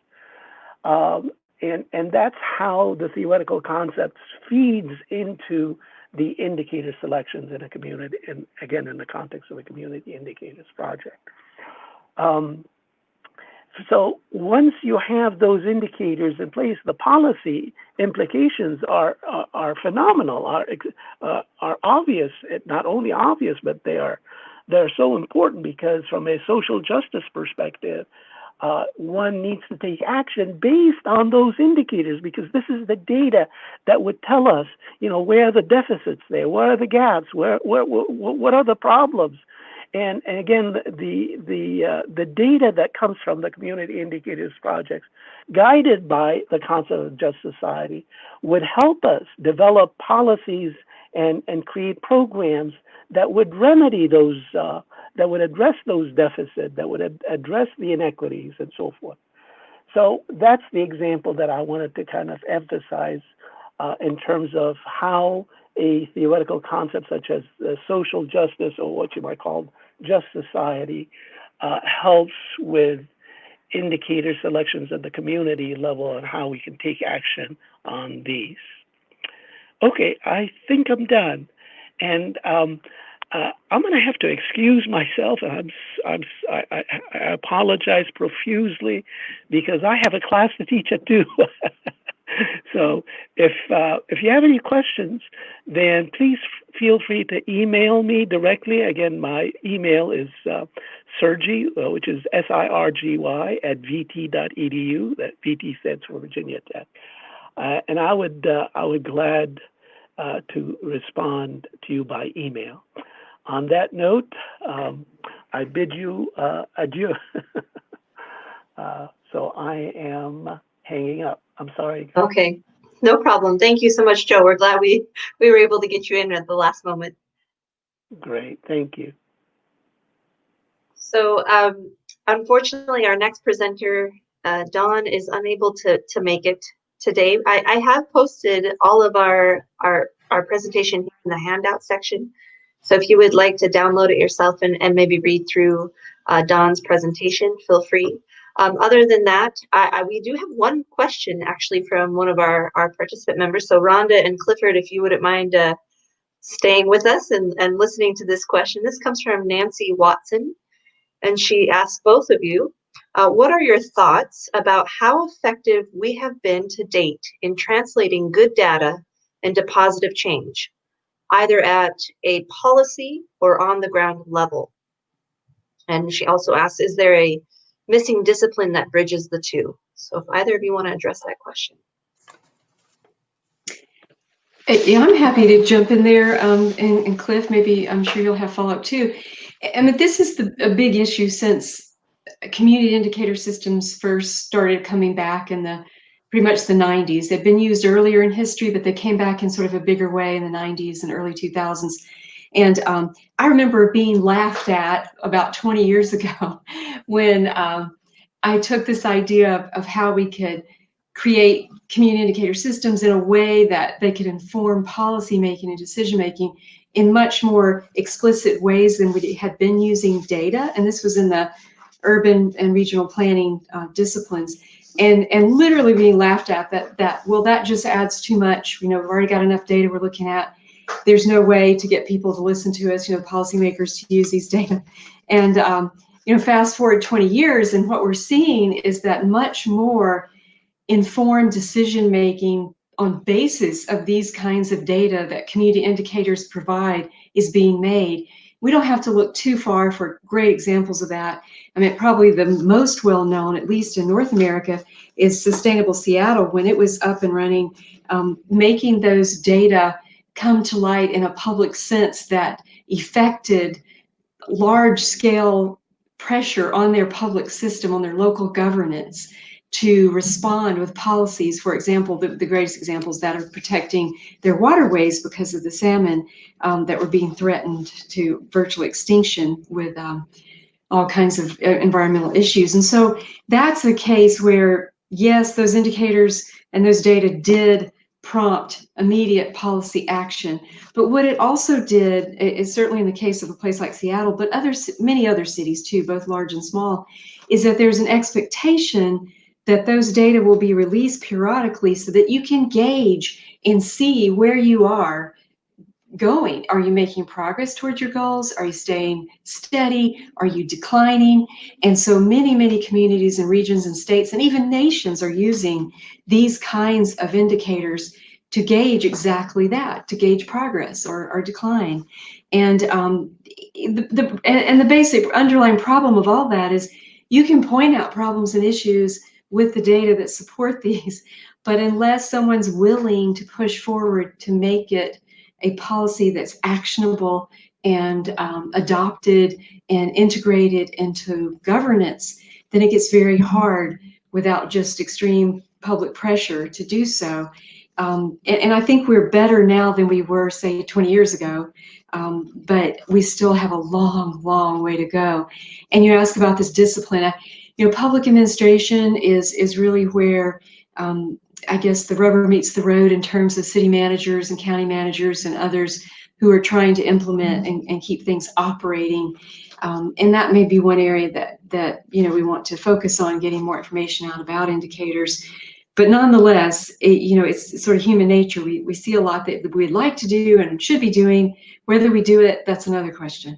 [SPEAKER 2] And that's how the theoretical concepts feeds into the indicator selections in a community, and again, in the context of a community indicators project. So once you have those indicators in place, the policy implications are phenomenal, are obvious. Not only obvious, but they're so important, because from a social justice perspective, one needs to take action based on those indicators, because this is the data that would tell us, where are the deficits there, where are the gaps, what are the problems. And again, the data that comes from the community indicators projects, guided by the concept of just society, would help us develop policies and create programs that would remedy those, that would address those deficits, that would address the inequities and so forth. So that's the example that I wanted to kind of emphasize in terms of how a theoretical concept such as social justice, or what you might call just society, helps with indicator selections at the community level and how we can take action on these. Okay, I think I'm done. And I'm going to have to excuse myself. I apologize profusely, because I have a class to teach at 2. So if you have any questions, then please feel free to email me directly. Again, my email is Sirgy, which is SIRGY @vt.edu. That VT stands for Virginia Tech. And I would glad to respond to you by email. On that note, I bid you adieu. So I am hanging up. I'm sorry.
[SPEAKER 1] Okay, no problem. Thank you so much, Joe. We're glad we were able to get you in at the last moment.
[SPEAKER 2] Great, thank you.
[SPEAKER 1] So unfortunately, our next presenter, Dawn, is unable to make it today. I have posted all of our presentation in the handout section. So if you would like to download it yourself and maybe read through Dawn's presentation, feel free. Other than that, we do have one question actually from one of our participant members. So Rhonda and Clifford, if you wouldn't mind staying with us and listening to this question. This comes from Nancy Watson, and she asks both of you, what are your thoughts about how effective we have been to date in translating good data into positive change? either at a policy or on the ground level. And she also asks, is there a missing discipline that bridges the two? So if either of you want to address that question.
[SPEAKER 3] Yeah, I'm happy to jump in there. And Cliff, maybe I'm sure you'll have follow-up too. I mean, this is a big issue since community indicator systems first started coming back in pretty much the 90s. They've been used earlier in history, but they came back in sort of a bigger way in the 90s and early 2000s. And I remember being laughed at about 20 years ago when I took this idea of how we could create community indicator systems in a way that they could inform policy making and decision making in much more explicit ways than we had been using data. And this was in the urban and regional planning disciplines, and literally being laughed at that well, that just adds too much. We've already got enough data we're looking at. There's no way to get people to listen to us, policymakers, to use these data. And fast forward 20 years, and what we're seeing is that much more informed decision making on basis of these kinds of data that community indicators provide is being made. We don't have to look too far for great examples of that. I mean, probably the most well known, at least in North America, is Sustainable Seattle, when it was up and running, making those data come to light in a public sense that affected large scale pressure on their public system, on their local governance, to respond with policies. For example, the greatest examples that are protecting their waterways because of the salmon that were being threatened to virtual extinction with all kinds of environmental issues. And so that's a case where, yes, those indicators and those data did prompt immediate policy action. But what it also did, is certainly in the case of a place like Seattle, but many other cities too, both large and small, is that there's an expectation that those data will be released periodically so that you can gauge and see where you are going. Are you making progress towards your goals? Are you staying steady? Are you declining? And so many communities and regions and states and even nations are using these kinds of indicators to gauge exactly that, to gauge progress or decline. And the basic underlying problem of all that is you can point out problems and issues with the data that support these, but unless someone's willing to push forward to make it a policy that's actionable and adopted and integrated into governance, then it gets very hard without just extreme public pressure to do so. And I think we're better now than we were, say, 20 years ago, but we still have a long way to go. And you ask about this discipline. Public administration is really where I guess the rubber meets the road in terms of city managers and county managers and others who are trying to implement and keep things operating. And that may be one area that we want to focus on, getting more information out about indicators. But nonetheless, it's sort of human nature. We see a lot that we'd like to do and should be doing. Whether we do it, that's another question.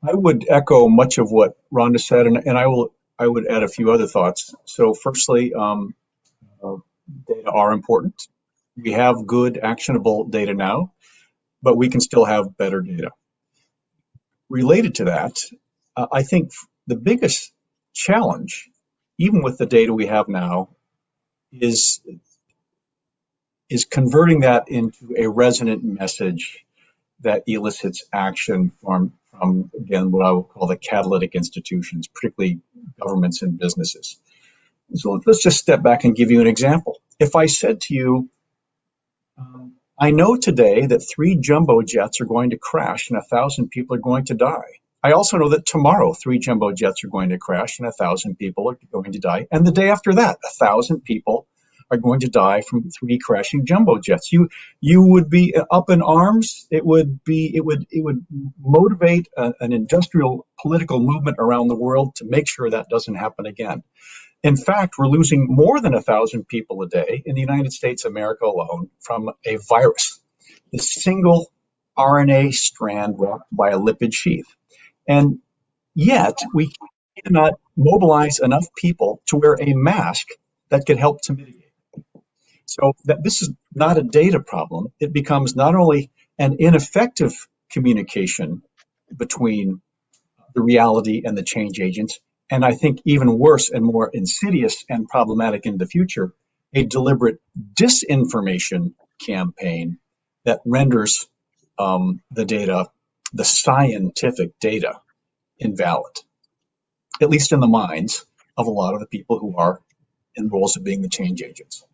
[SPEAKER 5] I would echo much of what Rhonda said, and I would add a few other thoughts. So firstly, data are important. We have good, actionable data now, but we can still have better data. Related to that, I think the biggest challenge, even with the data we have now, is converting that into a resonant message that elicits action from again, what I would call the catalytic institutions, particularly governments and businesses. So let's just step back and give you an example. If I said to you, I know today that 3 jumbo jets are going to crash and 1,000 people are going to die. I also know that tomorrow 3 jumbo jets are going to crash and 1,000 people are going to die. And the day after that, 1,000 people are going to die from 3 crashing jumbo jets. You would be up in arms. It would motivate an industrial political movement around the world to make sure that doesn't happen again. In fact, we're losing more than 1,000 people a day in the United States, America alone, from a virus, the single RNA strand wrapped by a lipid sheath. And yet we cannot mobilize enough people to wear a mask that could help to mitigate. So that this is not a data problem. It becomes not only an ineffective communication between the reality and the change agents, and I think even worse and more insidious and problematic in the future, a deliberate disinformation campaign that renders the data, the scientific data, invalid, at least in the minds of a lot of the people who are in roles of being the change agents.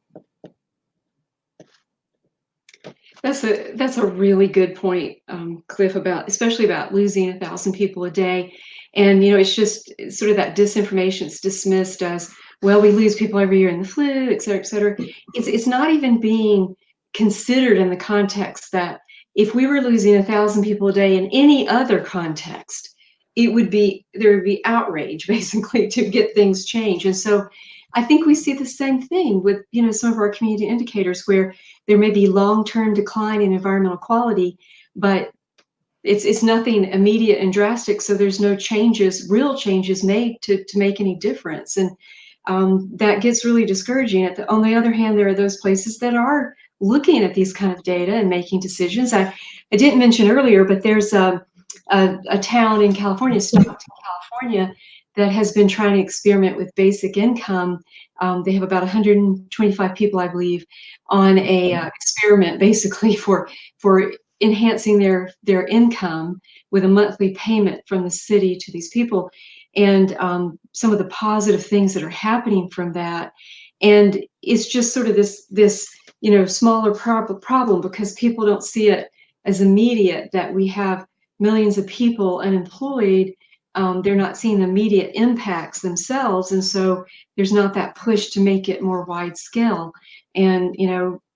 [SPEAKER 3] That's a really good point, Cliff, especially about losing 1,000 people a day. And it's just sort of that disinformation. It's dismissed as, well, we lose people every year in the flu, et cetera, et cetera. It's not even being considered in the context that if we were losing 1,000 people a day in any other context, there would be outrage basically to get things changed. And so I think we see the same thing with some of our community indicators where there may be long-term decline in environmental quality, but it's nothing immediate and drastic, so there's no real changes made to make any difference. And that gets really discouraging. On the other hand, there are those places that are looking at these kind of data and making decisions. I didn't mention earlier, but there's a town in California, Stockton, California, that has been trying to experiment with basic income. They have about 125 people, I believe, on a experiment basically for enhancing their income with a monthly payment from the city to these people, and some of the positive things that are happening from that. And it's just sort of this smaller problem because people don't see it as immediate, that we have millions of people unemployed. They're not seeing immediate impacts themselves, and so there's not that push to make it more wide scale. And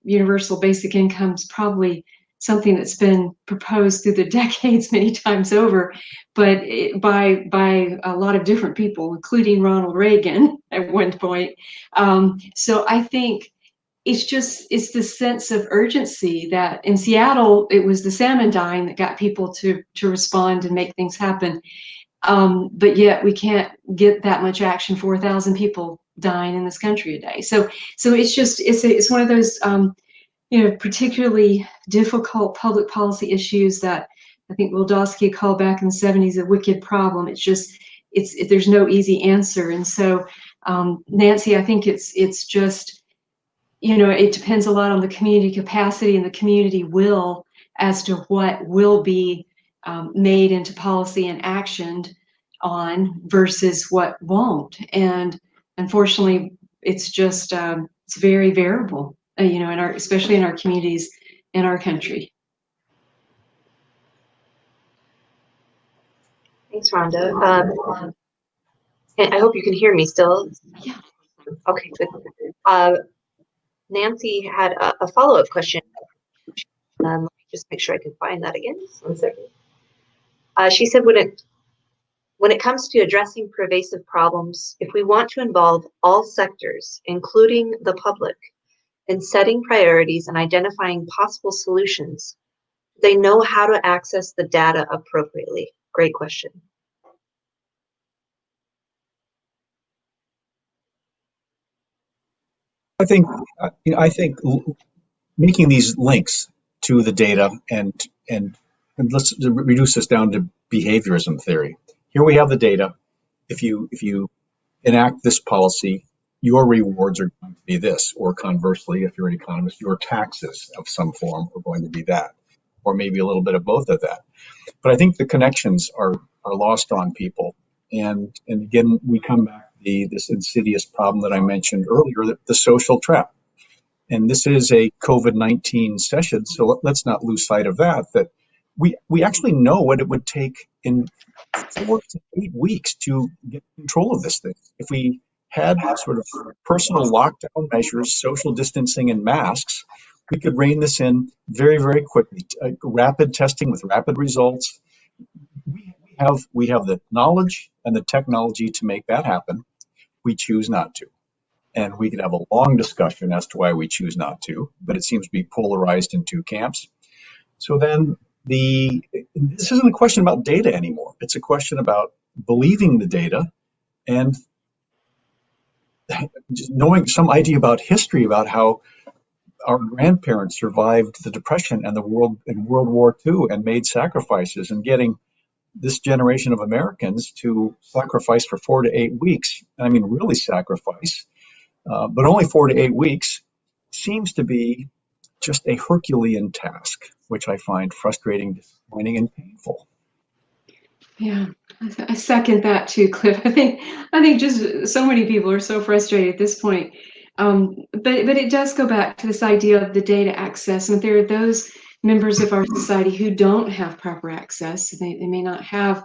[SPEAKER 3] universal basic income is probably something that's been proposed through the decades many times over, but by a lot of different people, including Ronald Reagan at one point. So I think it's the sense of urgency that in Seattle, it was the salmon dying that got people to respond and make things happen. But yet we can't get that much action for 1,000 people dying in this country a day. So it's one of those particularly difficult public policy issues that I think Wildowski called back in the 70s a wicked problem. There's no easy answer. And so Nancy, I think it's just it depends a lot on the community capacity and the community will as to what will be made into policy and actioned on versus what won't. And unfortunately, it's just it's very variable, especially in our communities in our country.
[SPEAKER 1] Thanks, Rhonda. And I hope you can hear me still.
[SPEAKER 3] Yeah.
[SPEAKER 1] Okay, good. Nancy had a follow-up question. Let me just make sure I can find that again. Just 1 second. She said, when it comes to addressing pervasive problems, if we want to involve all sectors, including the public, in setting priorities and identifying possible solutions, they know how to access the data appropriately? Great question.
[SPEAKER 5] I think making these links to the data and let's reduce this down to behaviorism theory. Here we have the data. If you enact this policy, your rewards are going to be this, or conversely, if you're an economist, your taxes of some form are going to be that, or maybe a little bit of both of that. But I think the connections are lost on people, and again we come back to this insidious problem that I mentioned earlier, the social trap. And this is a COVID-19 session, so let's not lose sight of that we actually know what it would take in 4 to 8 weeks to get control of this thing. If we had sort of personal lockdown measures, social distancing, and masks, we could rein this in very, very quickly. Rapid testing with rapid results. We have the knowledge and the technology to make that happen. We choose not to. And we could have a long discussion as to why we choose not to, but it seems to be polarized in two camps. So then this isn't a question about data anymore. It's a question about believing the data and just knowing some idea about history, about how our grandparents survived the Depression and World War II and made sacrifices, and getting this generation of Americans to sacrifice for 4 to 8 weeks. I mean, really sacrifice, but only 4 to 8 weeks seems to be just a Herculean task, which I find frustrating, disappointing, and painful.
[SPEAKER 3] Yeah, I second that too, Cliff. I think just so many people are so frustrated at this point. But it does go back to this idea of the data access. And there are those members of our society who don't have proper access. They may not have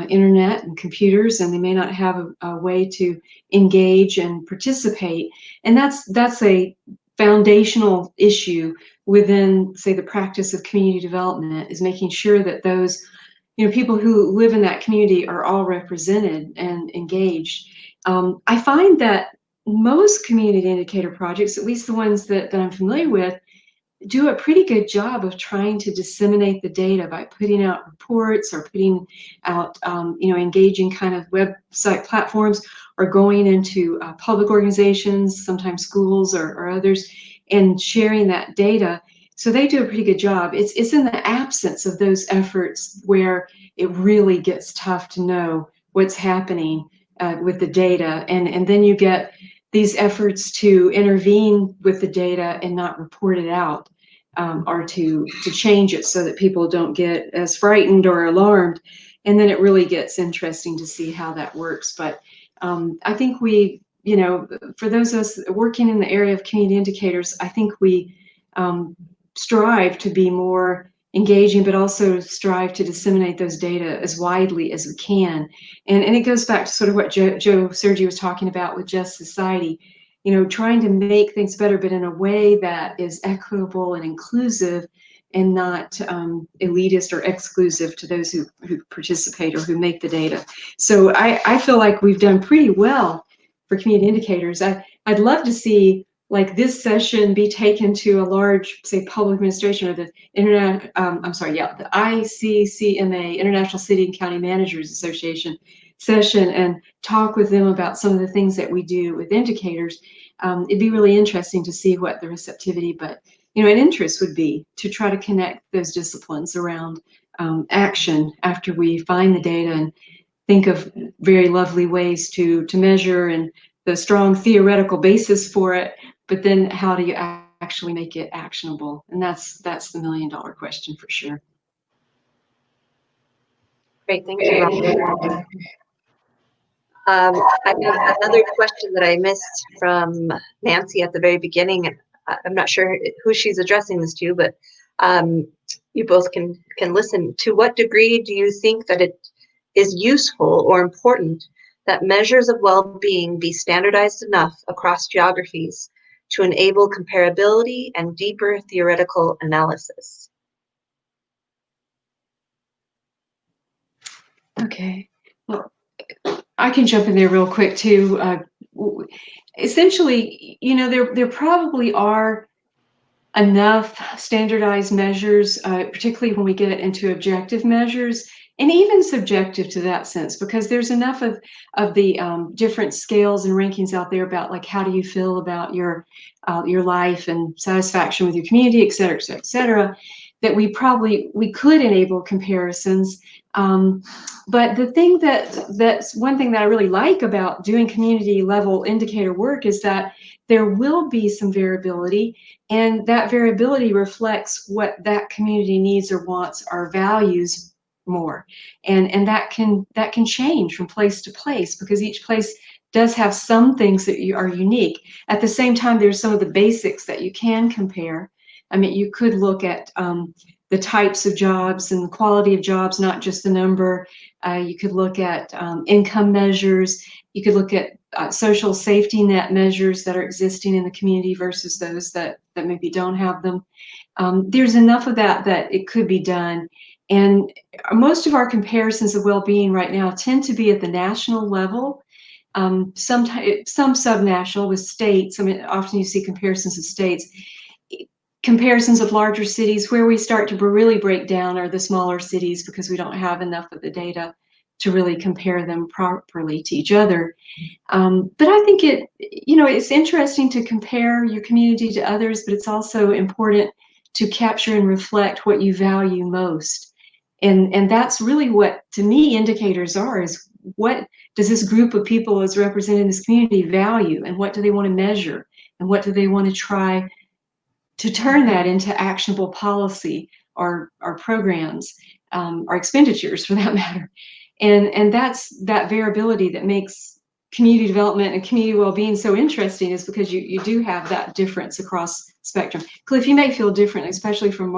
[SPEAKER 3] internet and computers, and they may not have a way to engage and participate. And that's a foundational issue within, say, the practice of community development, is making sure that those people who live in that community are all represented and engaged. I find that most community indicator projects, at least the ones that I'm familiar with, do a pretty good job of trying to disseminate the data by putting out reports or putting out, engaging kind of website platforms, or going into public organizations, sometimes schools or others, and sharing that data. So they do a pretty good job. It's in the absence of those efforts where it really gets tough to know what's happening with the data. And then you get these efforts to intervene with the data and not report it out, or to change it so that people don't get as frightened or alarmed. And then it really gets interesting to see how that works. But I think we, for those of us working in the area of community indicators, I think we strive to be more engaging, but also strive to disseminate those data as widely as we can. And it goes back to sort of what Joe Sergi was talking about with Just Society, trying to make things better, but in a way that is equitable and inclusive, and not elitist or exclusive to those who participate or who make the data. So I feel like we've done pretty well for community indicators. I'd love to see like this session be taken to a large, say, public administration, or the the ICCMA, International City and County Managers Association session, and talk with them about some of the things that we do with indicators. It'd be really interesting to see what the receptivity, but an interest would be to try to connect those disciplines around action after we find the data, and think of very lovely ways to measure, and the strong theoretical basis for it. But then how do you actually make it actionable? And that's the $1 million question for sure.
[SPEAKER 1] Great, thank you, Rob. I have another question that I missed from Nancy at the very beginning. I'm not sure who she's addressing this to, but you both can listen. To what degree do you think that it is useful or important that measures of well-being be standardized enough across geographies to enable comparability and deeper theoretical analysis?
[SPEAKER 3] Okay, well, I can jump in there real quick too. Essentially, there probably are enough standardized measures, particularly when we get into objective measures, and even subjective to that sense, because there's enough of the different scales and rankings out there about, like, how do you feel about your life and satisfaction with your community, et cetera, et cetera, et cetera, that we could enable comparisons. But the thing that's one thing that I really like about doing community level indicator work is that there will be some variability, and that variability reflects what that community needs or wants or values more. And that can change from place to place, because each place does have some things that are unique. At the same time, there's some of the basics that you can compare. I mean, you could look at the types of jobs and the quality of jobs, not just the number. You could look at income measures. You could look at social safety net measures that are existing in the community versus those that maybe don't have them. There's enough of that it could be done. And most of our comparisons of well-being right now tend to be at the national level, some subnational with states. I mean, often you see comparisons of states. Comparisons of larger cities. Where we start to really break down are the smaller cities, because we don't have enough of the data to really compare them properly to each other. But I think it's interesting to compare your community to others, but it's also important to capture and reflect what you value most. And that's really what, to me, indicators are, is what does this group of people as represented in this community value, and what do they want to measure, and what do they want to try to turn that into actionable policy or programs, or expenditures for that matter. And that's that variability that makes community development and community well-being so interesting, is because you do have that difference across spectrum. Cliff, you may feel different, especially from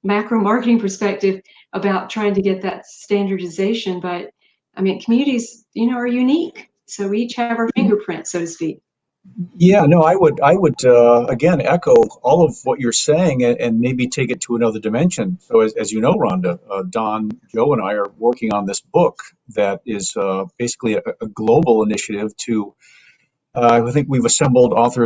[SPEAKER 3] macro marketing perspective, about trying to get that standardization, but I mean, communities, are unique. So we each have our fingerprint, so to speak.
[SPEAKER 5] Yeah, no, I would again echo all of what you're saying, and maybe take it to another dimension. So, as you know, Rhonda, Don, Joe, and I are working on this book that is basically a global initiative to. I think we've assembled author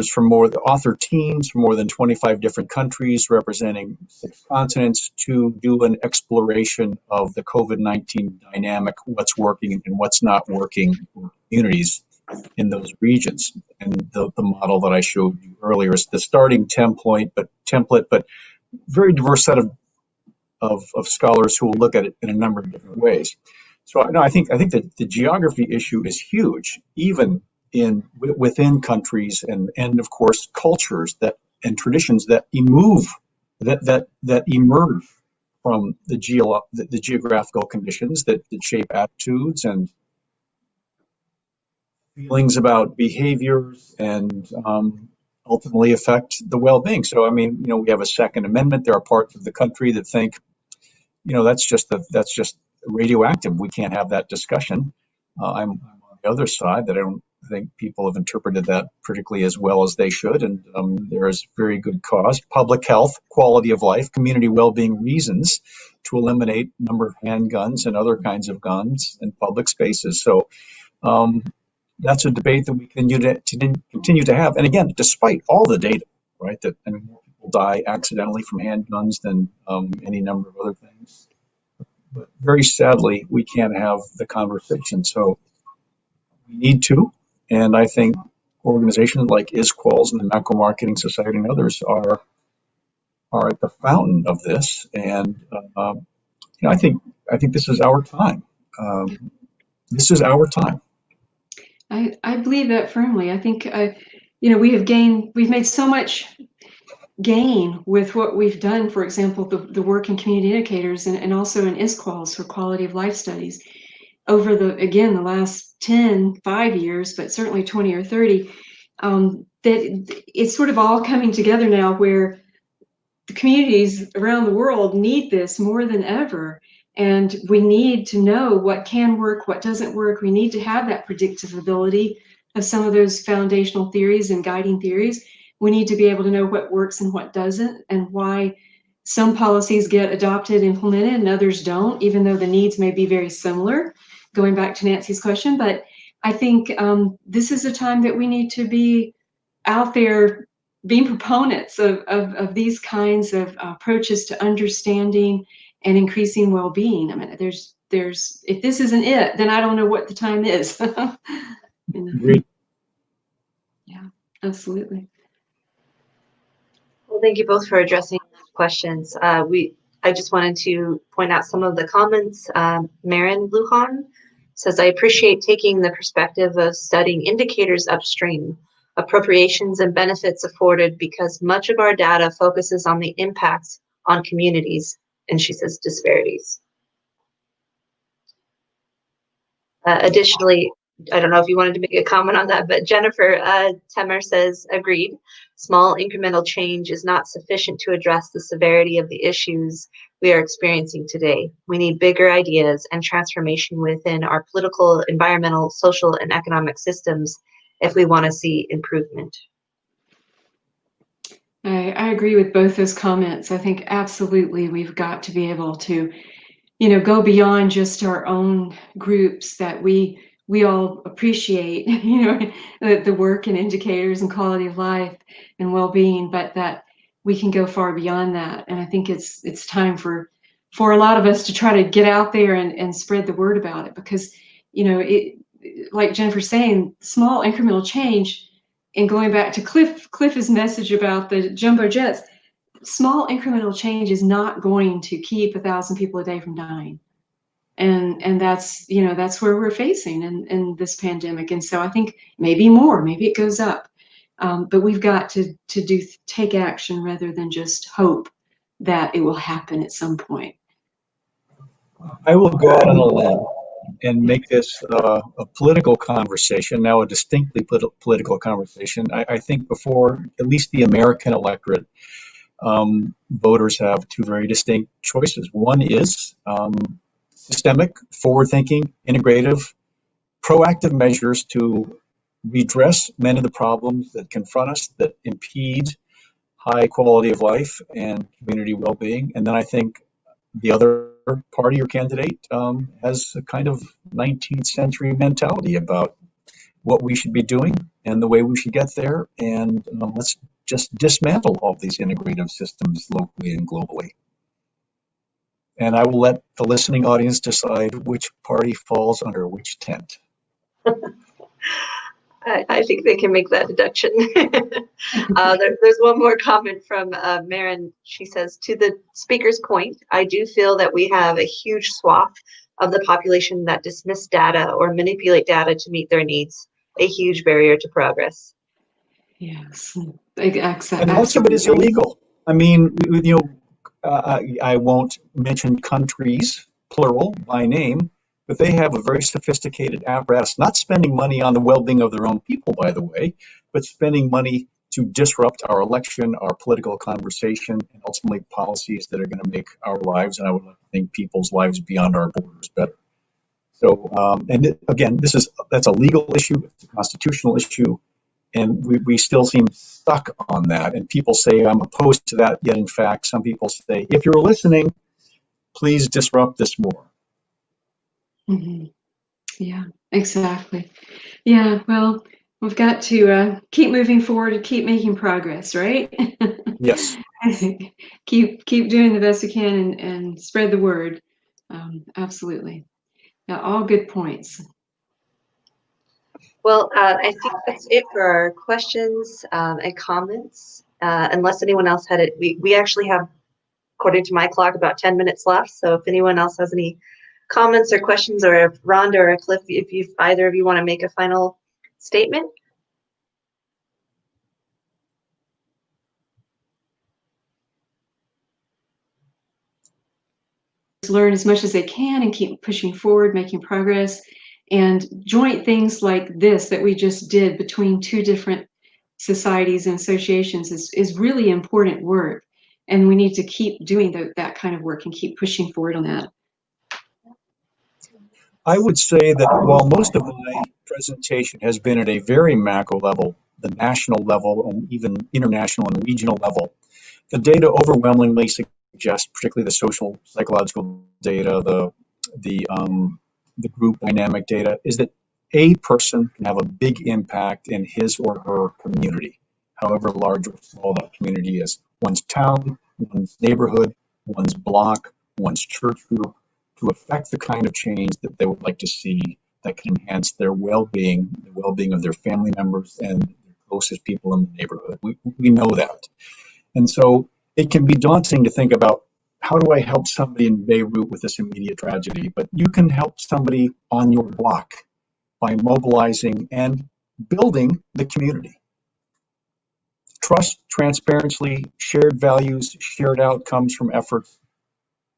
[SPEAKER 5] teams from more than 25 different countries, representing 6 continents, to do an exploration of the COVID-19 dynamic, what's working and what's not working for communities in those regions. And the model that I showed you earlier is the starting template, but very diverse set of scholars who will look at it in a number of different ways. So no, I think that the geography issue is huge, even within countries, and of course cultures and traditions that emerge from the geographical conditions that shape attitudes and feelings about behaviors, and ultimately affect the well-being. So, I mean, we have a Second Amendment. There are parts of the country that think, that's just radioactive. We can't have that discussion. I'm on the other side, that I don't think people have interpreted that particularly as well as they should. And there is very good cause, public health, quality of life, community well-being reasons to eliminate number of handguns and other kinds of guns in public spaces. So that's a debate that we continue to have. And again, despite all the data, right, that more people die accidentally from handguns than any number of other things. But very sadly, we can't have the conversation. So we need to. And I think organizations like ISQuals and the Macro Marketing Society and others are at the fountain of this. And I think this is our time. This is our time.
[SPEAKER 3] I believe that firmly. I think, we've made so much gain with what we've done, for example, the work in community indicators and also in ISQuals for quality of life studies over the last 5 years, but certainly 20 or 30, that it's sort of all coming together now, where the communities around the world need this more than ever. And we need to know what can work, what doesn't work. We need to have that predictability of some of those foundational theories and guiding theories. We need to be able to know what works and what doesn't, and why some policies get adopted, implemented, and others don't, even though the needs may be very similar, going back to Nancy's question. But I think this is a time that we need to be out there being proponents of these kinds of approaches to understanding and increasing well-being. I mean, there's if this isn't it, then I don't know what the time is.
[SPEAKER 5] Agreed.
[SPEAKER 3] Yeah, absolutely.
[SPEAKER 1] Well, thank you both for addressing questions. I just wanted to point out some of the comments. Marin Lujan says, I appreciate taking the perspective of studying indicators upstream, appropriations and benefits afforded, because much of our data focuses on the impacts on communities, and she says disparities. Additionally, I don't know if you wanted to make a comment on that, but Jennifer Temer says, agreed. Small incremental change is not sufficient to address the severity of the issues we are experiencing today. We need bigger ideas and transformation within our political, environmental, social, and economic systems if we want to see improvement.
[SPEAKER 3] I agree with both those comments. I think absolutely we've got to be able to, go beyond just our own groups that we all appreciate, the work and indicators and quality of life and well-being, but that we can go far beyond that. And I think it's time for for a lot of us to try to get out there and spread the word about it, because, you know, like Jennifer's saying, small incremental change, and going back to Cliff's message about the jumbo jets, small incremental change is not going to keep 1,000 people a day from dying. And that's, you know, that's where we're facing in this pandemic. And so I think maybe more, maybe it goes up. But we've got to take action rather than just hope that it will happen at some point.
[SPEAKER 5] I will go out on a limb and make this a political conversation, now a distinctly political conversation. I think before at least the American electorate, voters have two very distinct choices. One is systemic, forward-thinking, integrative, proactive measures to redress many of the problems that confront us, that impede high quality of life and community well-being. And then I think the other party or candidate has a kind of 19th century mentality about what we should be doing and the way we should get there. And let's just dismantle all these integrative systems locally and globally. And I will let the listening audience decide which party falls under which tent.
[SPEAKER 1] I think they can make that deduction. There's one more comment from Marin. She says, to the speaker's point, I do feel that we have a huge swath of the population that dismiss data or manipulate data to meet their needs, a huge barrier to progress.
[SPEAKER 3] Yes,
[SPEAKER 5] And most of it is illegal. I mean, you know, I won't mention countries, plural, by name, but they have a very sophisticated apparatus, not spending money on the well-being of their own people, by the way, but spending money to disrupt our election, our political conversation, and ultimately policies that are going to make our lives, and I would like to think people's lives beyond our borders, better. So, again, that's a legal issue, it's a constitutional issue, and we still seem stuck on that. And people say, I'm opposed to that, yet in fact, some people say, if you're listening, please disrupt this more.
[SPEAKER 3] Mm-hmm. Yeah, exactly. Yeah, well, we've got to keep moving forward and keep making progress, right?
[SPEAKER 5] Yes.
[SPEAKER 3] keep doing the best we can and spread the word. Absolutely. Yeah, all good points.
[SPEAKER 1] Well, I think that's it for our questions and comments. Unless anyone else had it, we actually have, according to my clock, about 10 minutes left. So if anyone else has any comments or questions, or if Rhonda or Cliff, if either of you want to make a final statement.
[SPEAKER 3] Learn as much as they can and keep pushing forward, making progress, and joint things like this that we just did between two different societies and associations is really important work, and we need to keep doing that kind of work and keep pushing forward on that.
[SPEAKER 5] I would say that while most of my presentation has been at a very macro level, the national level, and even international and regional level, the data overwhelmingly suggests, particularly the social psychological data, the group dynamic data, is that a person can have a big impact in his or her community, however large or small that community is. One's town, one's neighborhood, one's block, one's church group, to affect the kind of change that they would like to see that can enhance their well-being, the well-being of their family members and their closest people in the neighborhood. We know that. And so it can be daunting to think about, how do I help somebody in Beirut with this immediate tragedy? But you can help somebody on your block by mobilizing and building the community. Trust, transparency, shared values, shared outcomes from efforts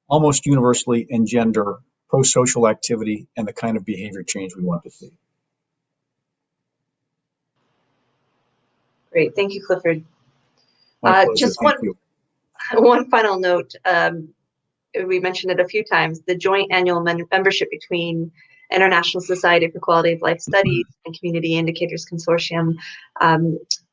[SPEAKER 5] almost universally engender pro-social activity and the kind of behavior change we want to see.
[SPEAKER 1] Great, thank you, Clifford.
[SPEAKER 5] My pleasure.
[SPEAKER 1] Just
[SPEAKER 5] Thank you.
[SPEAKER 1] one final note. We mentioned it a few times, the joint annual membership between International Society for Quality of Life Studies and Community Indicators Consortium.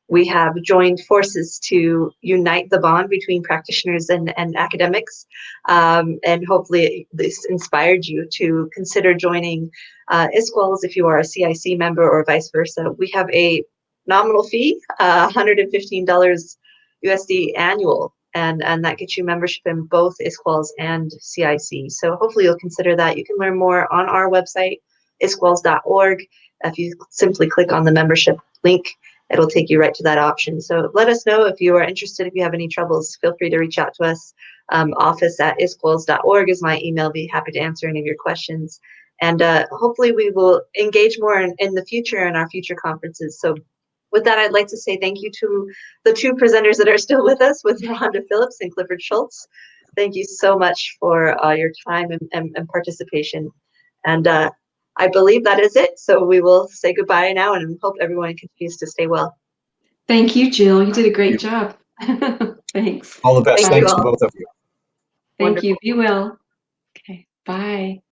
[SPEAKER 1] We have joined forces to unite the bond between practitioners and academics, and hopefully this inspired you to consider joining ISQLs if you are a CIC member or vice versa. We have a nominal fee, $115 USD annual, and that gets you membership in both ISQUALS and CIC. So hopefully you'll consider that. You can learn more on our website, isquals.org. If you simply click on the membership link, it'll take you right to that option. So let us know if you are interested. If you have any troubles, feel free to reach out to us. Office@isquals.org is my email. Be happy to answer any of your questions. And hopefully we will engage more in the future in our future conferences. So with that, I'd like to say thank you to the two presenters that are still with us, with Rhonda Phillips and Clifford Schultz. Thank you so much for your time and participation. And I believe that is it. So we will say goodbye now and hope everyone continues to stay well.
[SPEAKER 3] Thank you, Jill. You did a great job. Thanks.
[SPEAKER 5] All the best.
[SPEAKER 1] Thank you
[SPEAKER 5] Thanks to
[SPEAKER 1] all.
[SPEAKER 5] both of you.
[SPEAKER 3] Thank
[SPEAKER 1] Wonderful.
[SPEAKER 3] you. Be well. Okay. Bye.